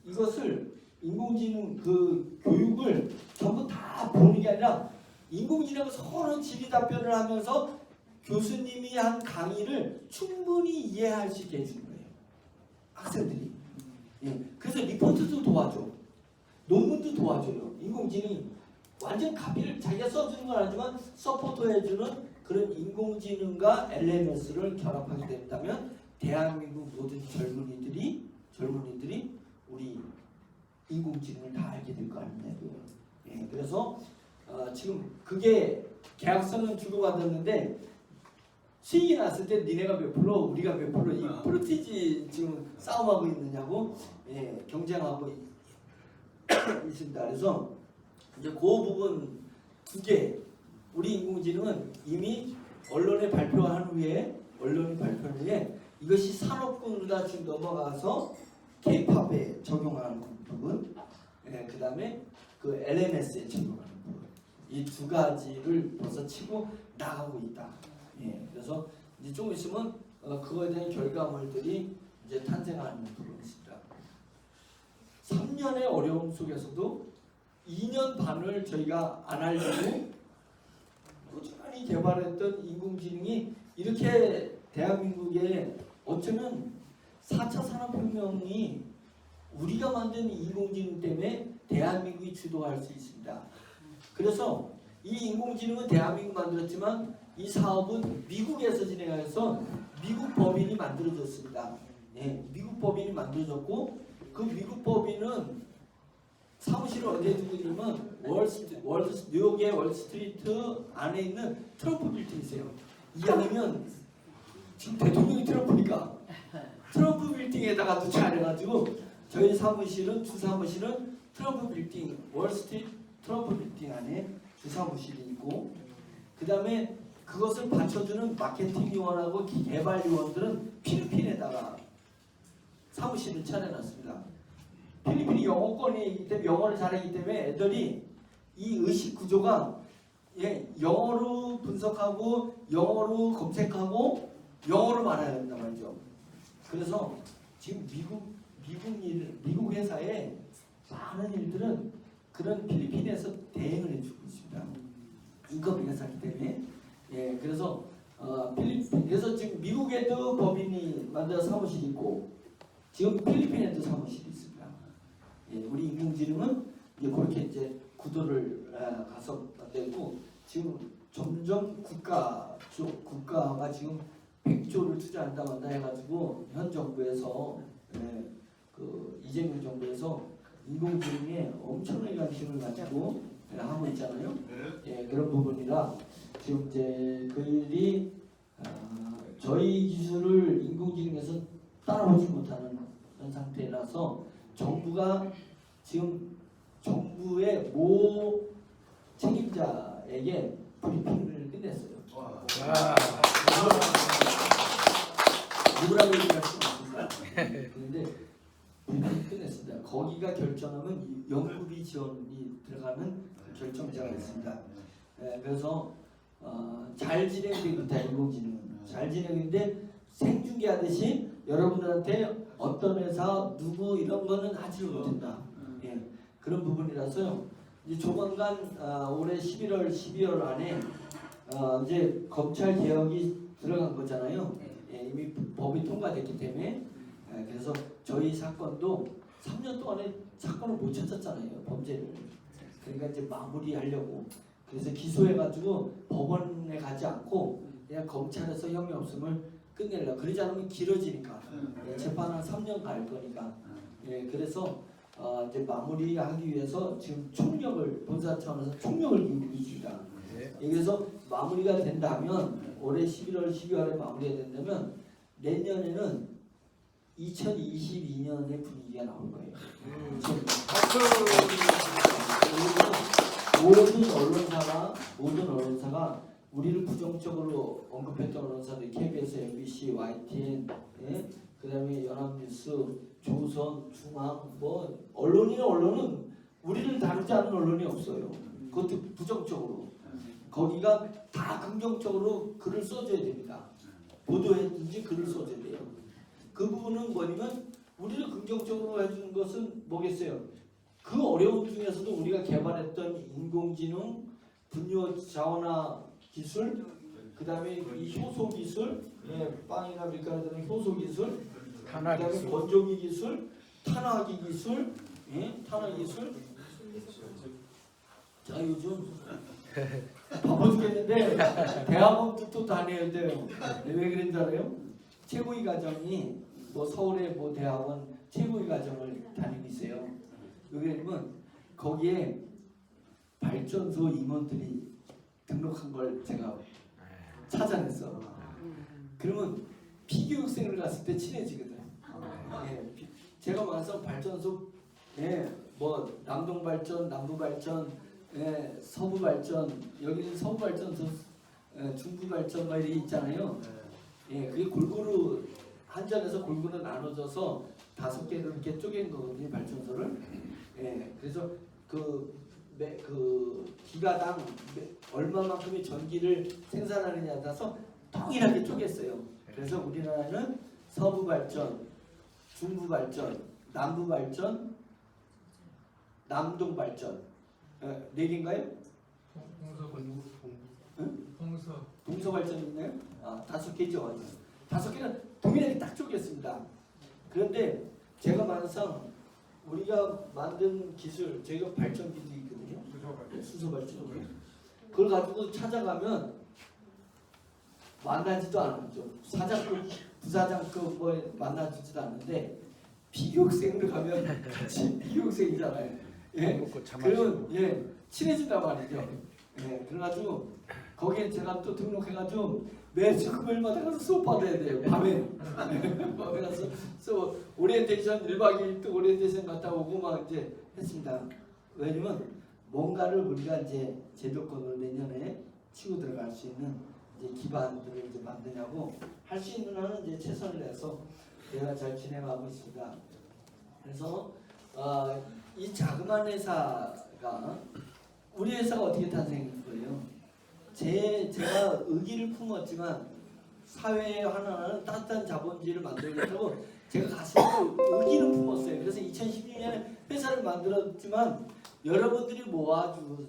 이것을 인공지능 그 교육을 전부 다 보는 게 아니라 인공지능은 서로 질의 답변을 하면서 교수님이 한 강의를 충분히 이해할 수 있게 해주는 거예요. 학생들이. 예. 그래서 리포트도 도와줘. 논문도 도와줘요. 인공지능이 완전 카피를 자기가 써주는 건 아니지만 서포트해주는 그런 인공지능과 LMS를 결합하게 된다면 대한민국 모든 젊은이들이 우리 인공지능을 다 알게 될 거 아니냐고요. 예. 그래서 지금 그게 계약서는 주고받았는데 수익이 났을 때 니네가 몇 프로 우리가 몇 프로 이 프로티지 지금 싸움하고 있느냐고 경쟁하고 있습니다. 그래서 이제 그 부분 두 개 우리 인공지능은 이미 언론에 발표한 후에 이것이 산업군으로 지금 넘어가서 K-팝에 적용하는 부분, 그 다음에 그 LMS에 적용하는 부분 이 두 가지를 벌써 치고 나가고 있다. 예, 그래서 이제 좀 있으면 그거에 대한 결과물들이 이제 탄생하는 부분이십니다. 3년의 어려움 속에서도 2년 반을 저희가 안 하려고 꾸준히 개발했던 인공지능이 이렇게 대한민국에 어쩌면 4차 산업혁명이 우리가 만든 인공지능 때문에 대한민국이 주도할 수 있습니다. 그래서 이 인공지능은 대한민국 만들었지만 이 사업은 미국에서 진행해서 미국 법인이 만들어졌습니다. 예, 미국 법인이 만들어졌고 그 미국 법인은 사무실을 어디에 두고 있냐면 뉴욕의 월스트리트 안에 있는 트럼프 빌딩이세요. 이왕이면 지금 대통령이 트럼프니까 트럼프 빌딩에다가 누차해가지고 저희 사무실은 주사무실은 트럼프 빌딩 월스트리트 트럼프 빌딩 안에 주사무실이 있고 그 다음에 그것을 받쳐주는 마케팅 요원하고 개발 요원들은 필리핀에다가 사무실을 차려놨습니다. 필리핀이 영어권이기 때문에 영어를 잘하기 때문에 애들이 이 의식 구조가 영어로 분석하고 영어로 검색하고 영어로 말해야 된단 말이죠. 그래서 지금 미국 회사의 많은 일들은 그런 필리핀에서 대행을 해주고 있습니다. 인건비 회사이기 때문에. 예, 그래서 그래서 지금 미국에도 법인이 만들어 사무실이 있고 지금 필리핀에도 사무실이 있습니다. 예, 우리 인공지능은 이제 그렇게 이제 구도를 가서 만들고 지금 점점 국가가 지금 100조를 투자한다 만다 해가지고 현 정부에서 그 이재명 정부에서 인공지능에 엄청나게 관심을 가지고 하고 있잖아요. 예, 그런 부분이라 지금 이제 그들이 저희 기술을 인공지능에서 따라오지 못하는 그런 상태라서 정부가 지금 정부의 모 책임자에게 브리핑을 끝냈어요. 누구라고 얘기할 수는 없습니다. 그런데 브리핑을 끝냈습니다. 거기가 결정하면 연구비 지원이 들어가는 결정자가 있습니다. 그래서 잘 진행되고 있다. 인공지능은 잘 진행인데 생중계하듯이 여러분들한테 어떤 회사 누구 이런 거는 하지 못한다. 예, 그런 부분이라서요. 이제 조만간 올해 11월, 12월 안에 이제 검찰 개혁이 들어간 거잖아요. 예, 이미 법이 통과됐기 때문에 그래서 저희 사건도 3년 동안에 사건을 못 찾았잖아요. 범죄를. 그러니까 이제 마무리하려고 그래서 기소해가지고 법원에 가지 않고 그냥 검찰에서 혐의 없음을 끝내려고. 그러지 않으면 길어지니까 재판 한 3년 갈 거니까. 예, 그래서 이제 마무리하기 위해서 지금 총력을 본사 차원에서 총력을 기울이고 있습니다. 예, 그래서 마무리가 된다면 올해 11월, 12월에 마무리가 된다면 내년에는 2022년의 분위기가 나올 거예요. 모든 언론사가 우리를 부정적으로 언급했던 언론사들 KBS, MBC, YTN, 예? 그다음에 연합뉴스, 조선, 중앙 뭐 언론은 우리를 다루지 않은 언론이 없어요. 그것도 부정적으로. 거기가 다 긍정적으로 글을 써줘야 됩니다. 보도했든지 글을 써줘야 돼요. 그 부분은 뭐냐면 우리를 긍정적으로 해주는 것은 뭐겠어요? 그 어려움 중에서도 우리가 개발했던 인공지능, 분뇨 자원화 기술, 그 다음에 이 효소 기술, 빵이나 밀가루 들은 효소 기술, 그 다음에 건조기 기술, 탄화기 기술, 탄화 기술. 자, 요즘 바빠 죽겠는데 대학원도 또 다녀야 돼요. 왜 그런지 알아요? 최고위 과정이 뭐 서울의 뭐 대학원 최고위 과정을 다니고 있어요. 왜냐면 거기에 발전소 임원들이 등록한 걸 제가 찾아냈어. 그러면 피교육생을 갔을 때 친해지거든. 예, 제가 와서 발전소, 뭐 남동발전, 남부발전, 서부발전, 여기는 서부발전, 중부발전 막 이렇게 있잖아요. 예, 그게 골고루 한전에서 골고루 나눠져서 5개로 이렇게 쪼갠 거거든요, 발전소를. 예, 그래서 그 그 기가당 얼마만큼의 전기를 생산하느냐에 따라서 동일하게 쪼갰어요. 그래서 우리나라는 서부 발전, 중부 발전, 남부 발전, 남동 발전 네 개인가요? 동서 발전이 있나요? 아, 5개죠. 5개는 동일하게 딱 쪼갰습니다. 그런데 제가 만상 우리가 만든 기술, 저희가 발전기도 있거든요. 수소 발전기. 그걸 가지고 찾아가면 만나지도 않았죠. 사장급, 부사장급 뭐 만나지도 않는데 비교육생으로 가면 같이 비교육생이잖아요. 예, 그러면 예 친해진단 말이죠. 예, 그래가지고 거기에 제가 또 등록해가지고 매주 금요일마다 가서 수업 받아야 돼요. 밤에 밤에 가서 수업 오리엔테이션 1박 2일 또 오리엔테이션 갔다 오고 막 이제 했습니다. 왜냐면 뭔가를 우리가 이제 제도권을 내년에 치고 들어갈 수 있는 이제 기반들을 이제 만드냐고 할 수 있는 한은 이제 최선을 다해서 내가 잘 진행하고 있습니다. 그래서 이 자그마한 회사가 우리 회사가 어떻게 탄생한 거예요? 제가 의기를 품었지만 사회에 하나하나 따뜻한 자본주의를 만들겠다고 제가 가슴으로 의기를 품었어요. 그래서 2016년에 회사를 만들었지만 여러분들이 모아주고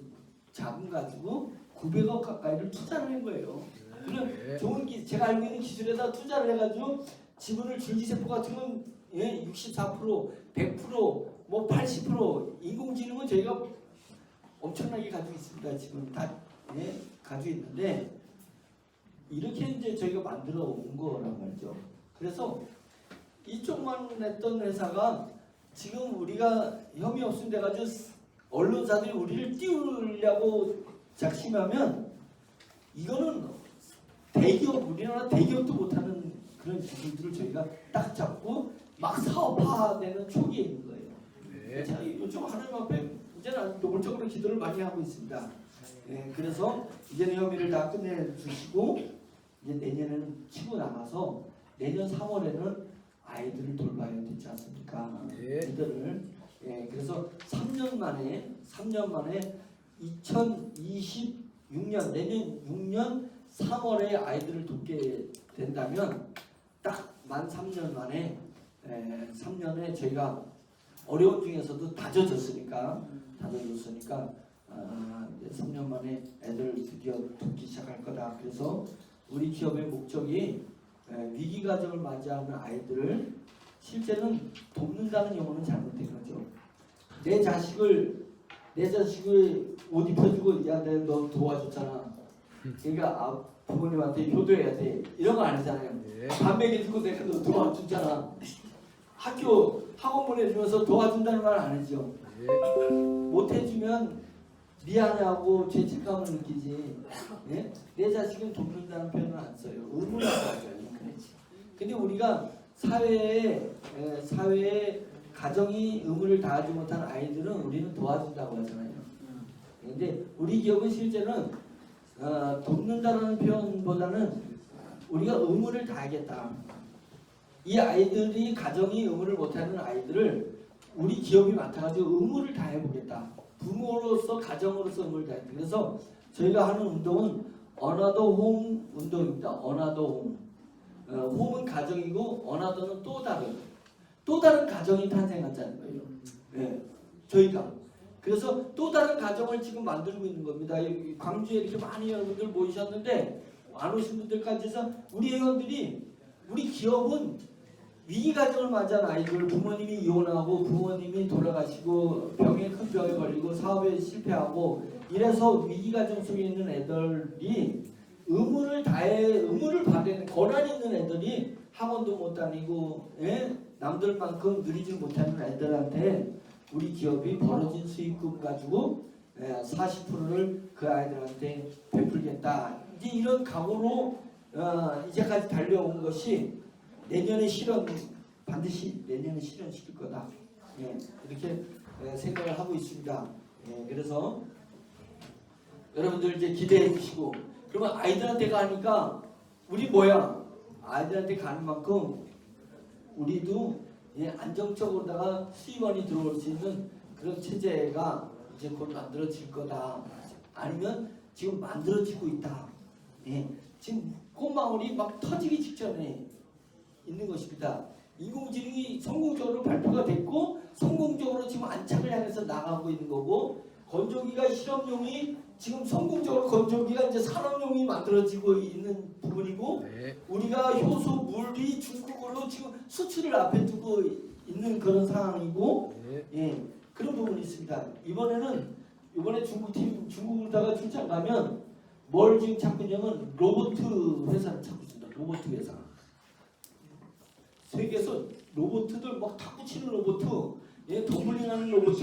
자금 가지고 900억 가까이를 투자를 한 거예요. 그럼 좋은 제가 알고 있는 기술에다 투자를 해가지고 지분을 줄기세포 같은 건 64%, 100%, 뭐 80% 인공지능은 저희가 엄청나게 가지고 있습니다. 지금 다 가지고 있는데 이렇게 이제 저희가 만들어 온 거란 말이죠. 그래서 이쪽만 했던 회사가 지금 우리가 혐의 없음 돼가지고 언론사들이 우리를 띄우려고 작심하면 이거는 대기업, 우리나라 대기업도 못하는 그런 기술들을 저희가 딱 잡고 막 사업화되는 초기에 있는 거예요. 제가 요즘 하나님 앞에 이제는 노골적으로 기도를 많이 하고 있습니다. 그래서 이제는 혐의를 다 끝내주시고 이제 내년에는 치고 나가서 내년 3월에는 아이들을 돌봐야 되지 않습니까? 이들을 그래서 3년 만에 2026년 내년 6년 3월에 아이들을 돕게 된다면 딱 만 3년 만에 3년에 저희가 어려운 중에서도 다져졌으니까 3년 만에 애들을 드디어 돕기 시작할 거다. 그래서 우리 기업의 목적이 위기 과정을 맞이하는 아이들을 실제는 돕는다는 용어는 잘못된 거죠. 내 자식을 옷 입혀주고 야 내가 너 도와줬잖아. 그러니까 부모님한테 효도해야 돼. 이런 거 아니잖아요. 밥 먹여주고 내가 너 도와줬잖아. 학원 보내주면서 도와준다는 말 안 하죠. 못해주면 미안해하고 죄책감을 느끼지. 내 자식은 돕는다는 표현을 안 써요. 의무라고 하죠. 근데 우리가 사회에 가정이 의무를 다하지 못한 아이들은 우리는 도와준다고 하잖아요. 근데 우리 기업은 실제는 돕는다는 표현보다는 우리가 의무를 다하겠다. 이 아이들이 가정이 의무를 못하는 아이들을 우리 기업이 맡아가지고 의무를 다해보겠다. 부모로서 가정으로서 의무를 다해. 그래서 저희가 하는 운동은 어나더 홈 운동입니다. 어나더 홈. 홈은 가정이고 어나더는 또 다른 가정이 탄생하자는 거예요. 저희가 그래서 또 다른 가정을 지금 만들고 있는 겁니다. 광주에 이렇게 많이 여러분들 모이셨는데 안 오신 분들까지 해서 우리 회원들이 우리 기업은 위기 가정을 맞이한 아이들, 부모님이 이혼하고 부모님이 돌아가시고 큰 병에 걸리고 사업에 실패하고 이래서 위기 가정 속에 있는 애들이 의무를 받는 권한 있는 애들이 학원도 못 다니고 남들만큼 누리지 못하는 애들한테 우리 기업이 벌어진 수익금 가지고 40%를 그 아이들한테 베풀겠다. 이제 이런 각오로 이제까지 달려온 것이 내년에 반드시 내년에 실현시킬 거다. 이렇게 생각을 하고 있습니다. 그래서 여러분들 이제 기대해 주시고 그러면 아이들한테 가니까 우리 뭐야? 아이들한테 가는 만큼 우리도 안정적으로다가 수입원이 들어올 수 있는 그런 체제가 이제 곧 만들어질 거다. 아니면 지금 만들어지고 있다. 예, 지금 꽃망울이 막 터지기 직전에 있는 것입니다. 인공지능이 성공적으로 발표가 됐고 성공적으로 지금 안착을 향해서 나가고 있는 거고 건조기가 실험용이 지금 성공적으로 건조기가 이제 산업용이 만들어지고 있는 부분이고 네. 우리가 효소 물이 중국으로 지금 수출을 앞에 두고 있는 그런 상황이고 네. 예, 그런 부분이 있습니다. 이번에 중국으로다가 출장 가면 뭘 지금 찾고 있냐면 로봇 회사를 찾고 있습니다. 로봇 회사. 세계에서 로봇들 막 탁구 치는 로봇, 예, 덤블링하는 로봇,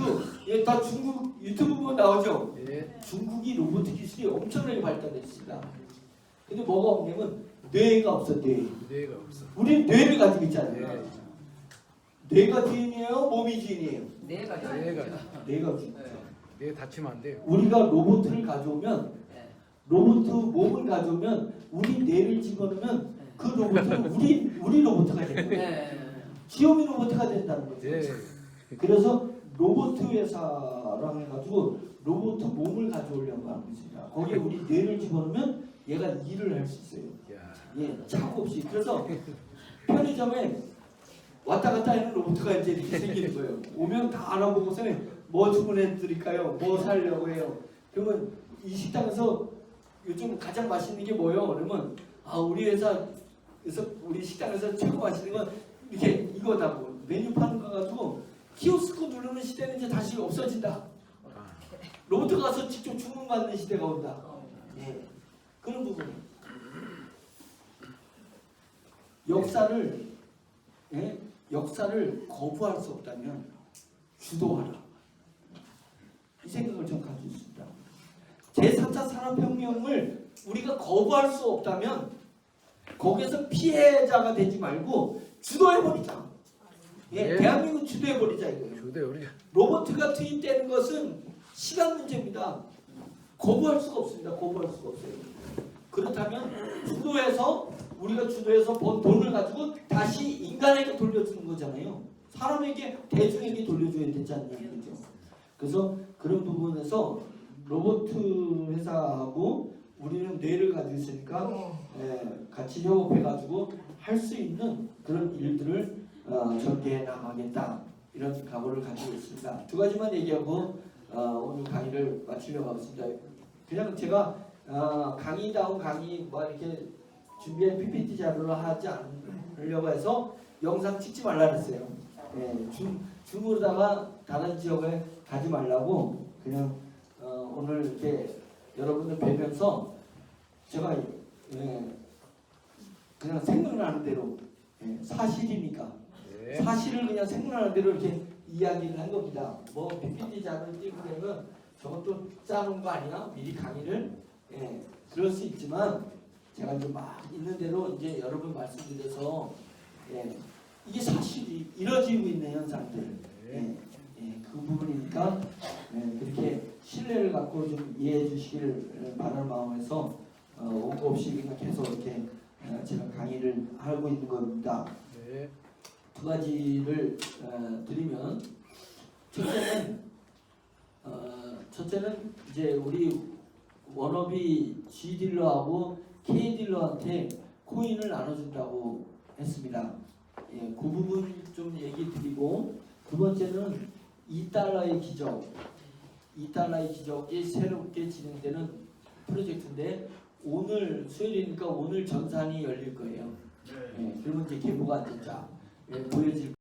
예, 다 중국 유튜브 보면 나오죠. 네. 중국이 로봇 기술이 엄청나게 발달했습니다. 근데 뭐가 없냐면 뇌가 없어, 뇌. 뇌가 없어. 우리는 뇌를 가지고 있잖아요. 네. 뇌가 주인이에요, 몸이 주인이에요. 뇌가 뇌가 주인. 뇌 다치면 안 돼요. 우리가 로봇을 가져오면 로봇 몸을 가져오면 우리 뇌를 집어넣으면 그 로봇은 우리 로봇가 되는 거예요. 지오미 로봇가 된다는 거죠. 네. 그래서 로봇 회사랑 해가지고 로봇 몸을 가져오려고 하는 것입니다. 거기에 우리 뇌를 집어넣으면 얘가 일을 할 수 있어요. 야. 예, 차고 없이. 그래서 편의점에 왔다 갔다 하는 로봇가 이제 이렇게 생기는 거예요. 오면 다 알아보고서 뭐 주문해 드릴까요? 뭐 사려고 해요? 그러면 이 식당에서 요즘 가장 맛있는 게 뭐예요? 그러면 우리 회사에서 우리 식당에서 최고 맛있는 건 이렇게 이거다고 메뉴판 가가지고 키오스크 누르는 시대는 이제 다시 없어진다. 로봇 가서 직접 주문 받는 시대가 온다. 예, 그런 부분. 역사를 거부할 수 없다면 주도하라. 이 생각을 좀 가지고 있습니다. 제3차 산업혁명을 우리가 거부할 수 없다면 거기에서 피해자가 되지 말고 주도해버리자. 예, 네. 대한민국 주도해버리자 이거예요. 주대 우리. 로봇가 투입되는 것은 시간 문제입니다. 거부할 수가 없습니다. 거부할 수가 없어요. 그렇다면 우리가 주도해서 번 돈을 가지고 다시 인간에게 돌려주는 거잖아요. 사람에게 대중에게 돌려줘야 되지 않냐 이거죠. 그래서 그런 부분에서 로봇 회사하고 우리는 뇌를 가지고 있으니까 같이 협업해가지고 할 수 있는 그런 일들을 전개해 나가겠다 이런 각오를 가지고 있습니다. 두 가지만 얘기하고 오늘 강의를 마치려고 하겠습니다. 그냥 제가 강의다운 강의 뭐 이렇게 준비한 PPT 자료를 하지 않으려고 해서 영상 찍지 말라 그랬어요. 예, 줌으로다가 다른 지역에 가지 말라고 그냥 오늘 이렇게 여러분들 뵈면서 제가 그냥 생각나는 대로 사실이니까 네. 사실을 그냥 생각나는 대로 이렇게 이야기를 한 겁니다. 뭐 PPT 자료를 띄고 그러면 저것도 짜놓은 거 아니야? 미리 강의를 그럴 수 있지만 제가 이제 막 있는 대로 이제 여러분 말씀드려서 이게 사실이 이뤄지고 있는 현상들 그 부분이니까 그렇게 신뢰를 갖고 좀 이해해 주시길 바라는 마음에서 원고 없이 그냥 계속 이렇게 제가 강의를 하고 있는 겁니다. 네. 두 가지를 드리면 첫째는 이제 우리 워너비 G 딜러하고 K 딜러한테 코인을 나눠준다고 했습니다. 예, 그 부분 좀 얘기 드리고 두 번째는 2달러의 기적. 2달러의 기적이 새롭게 진행되는 프로젝트인데 오늘 수요일이니까 오늘 전산이 열릴 거예요. 예, 그러면 이제 계보가 이제 쫙 보여질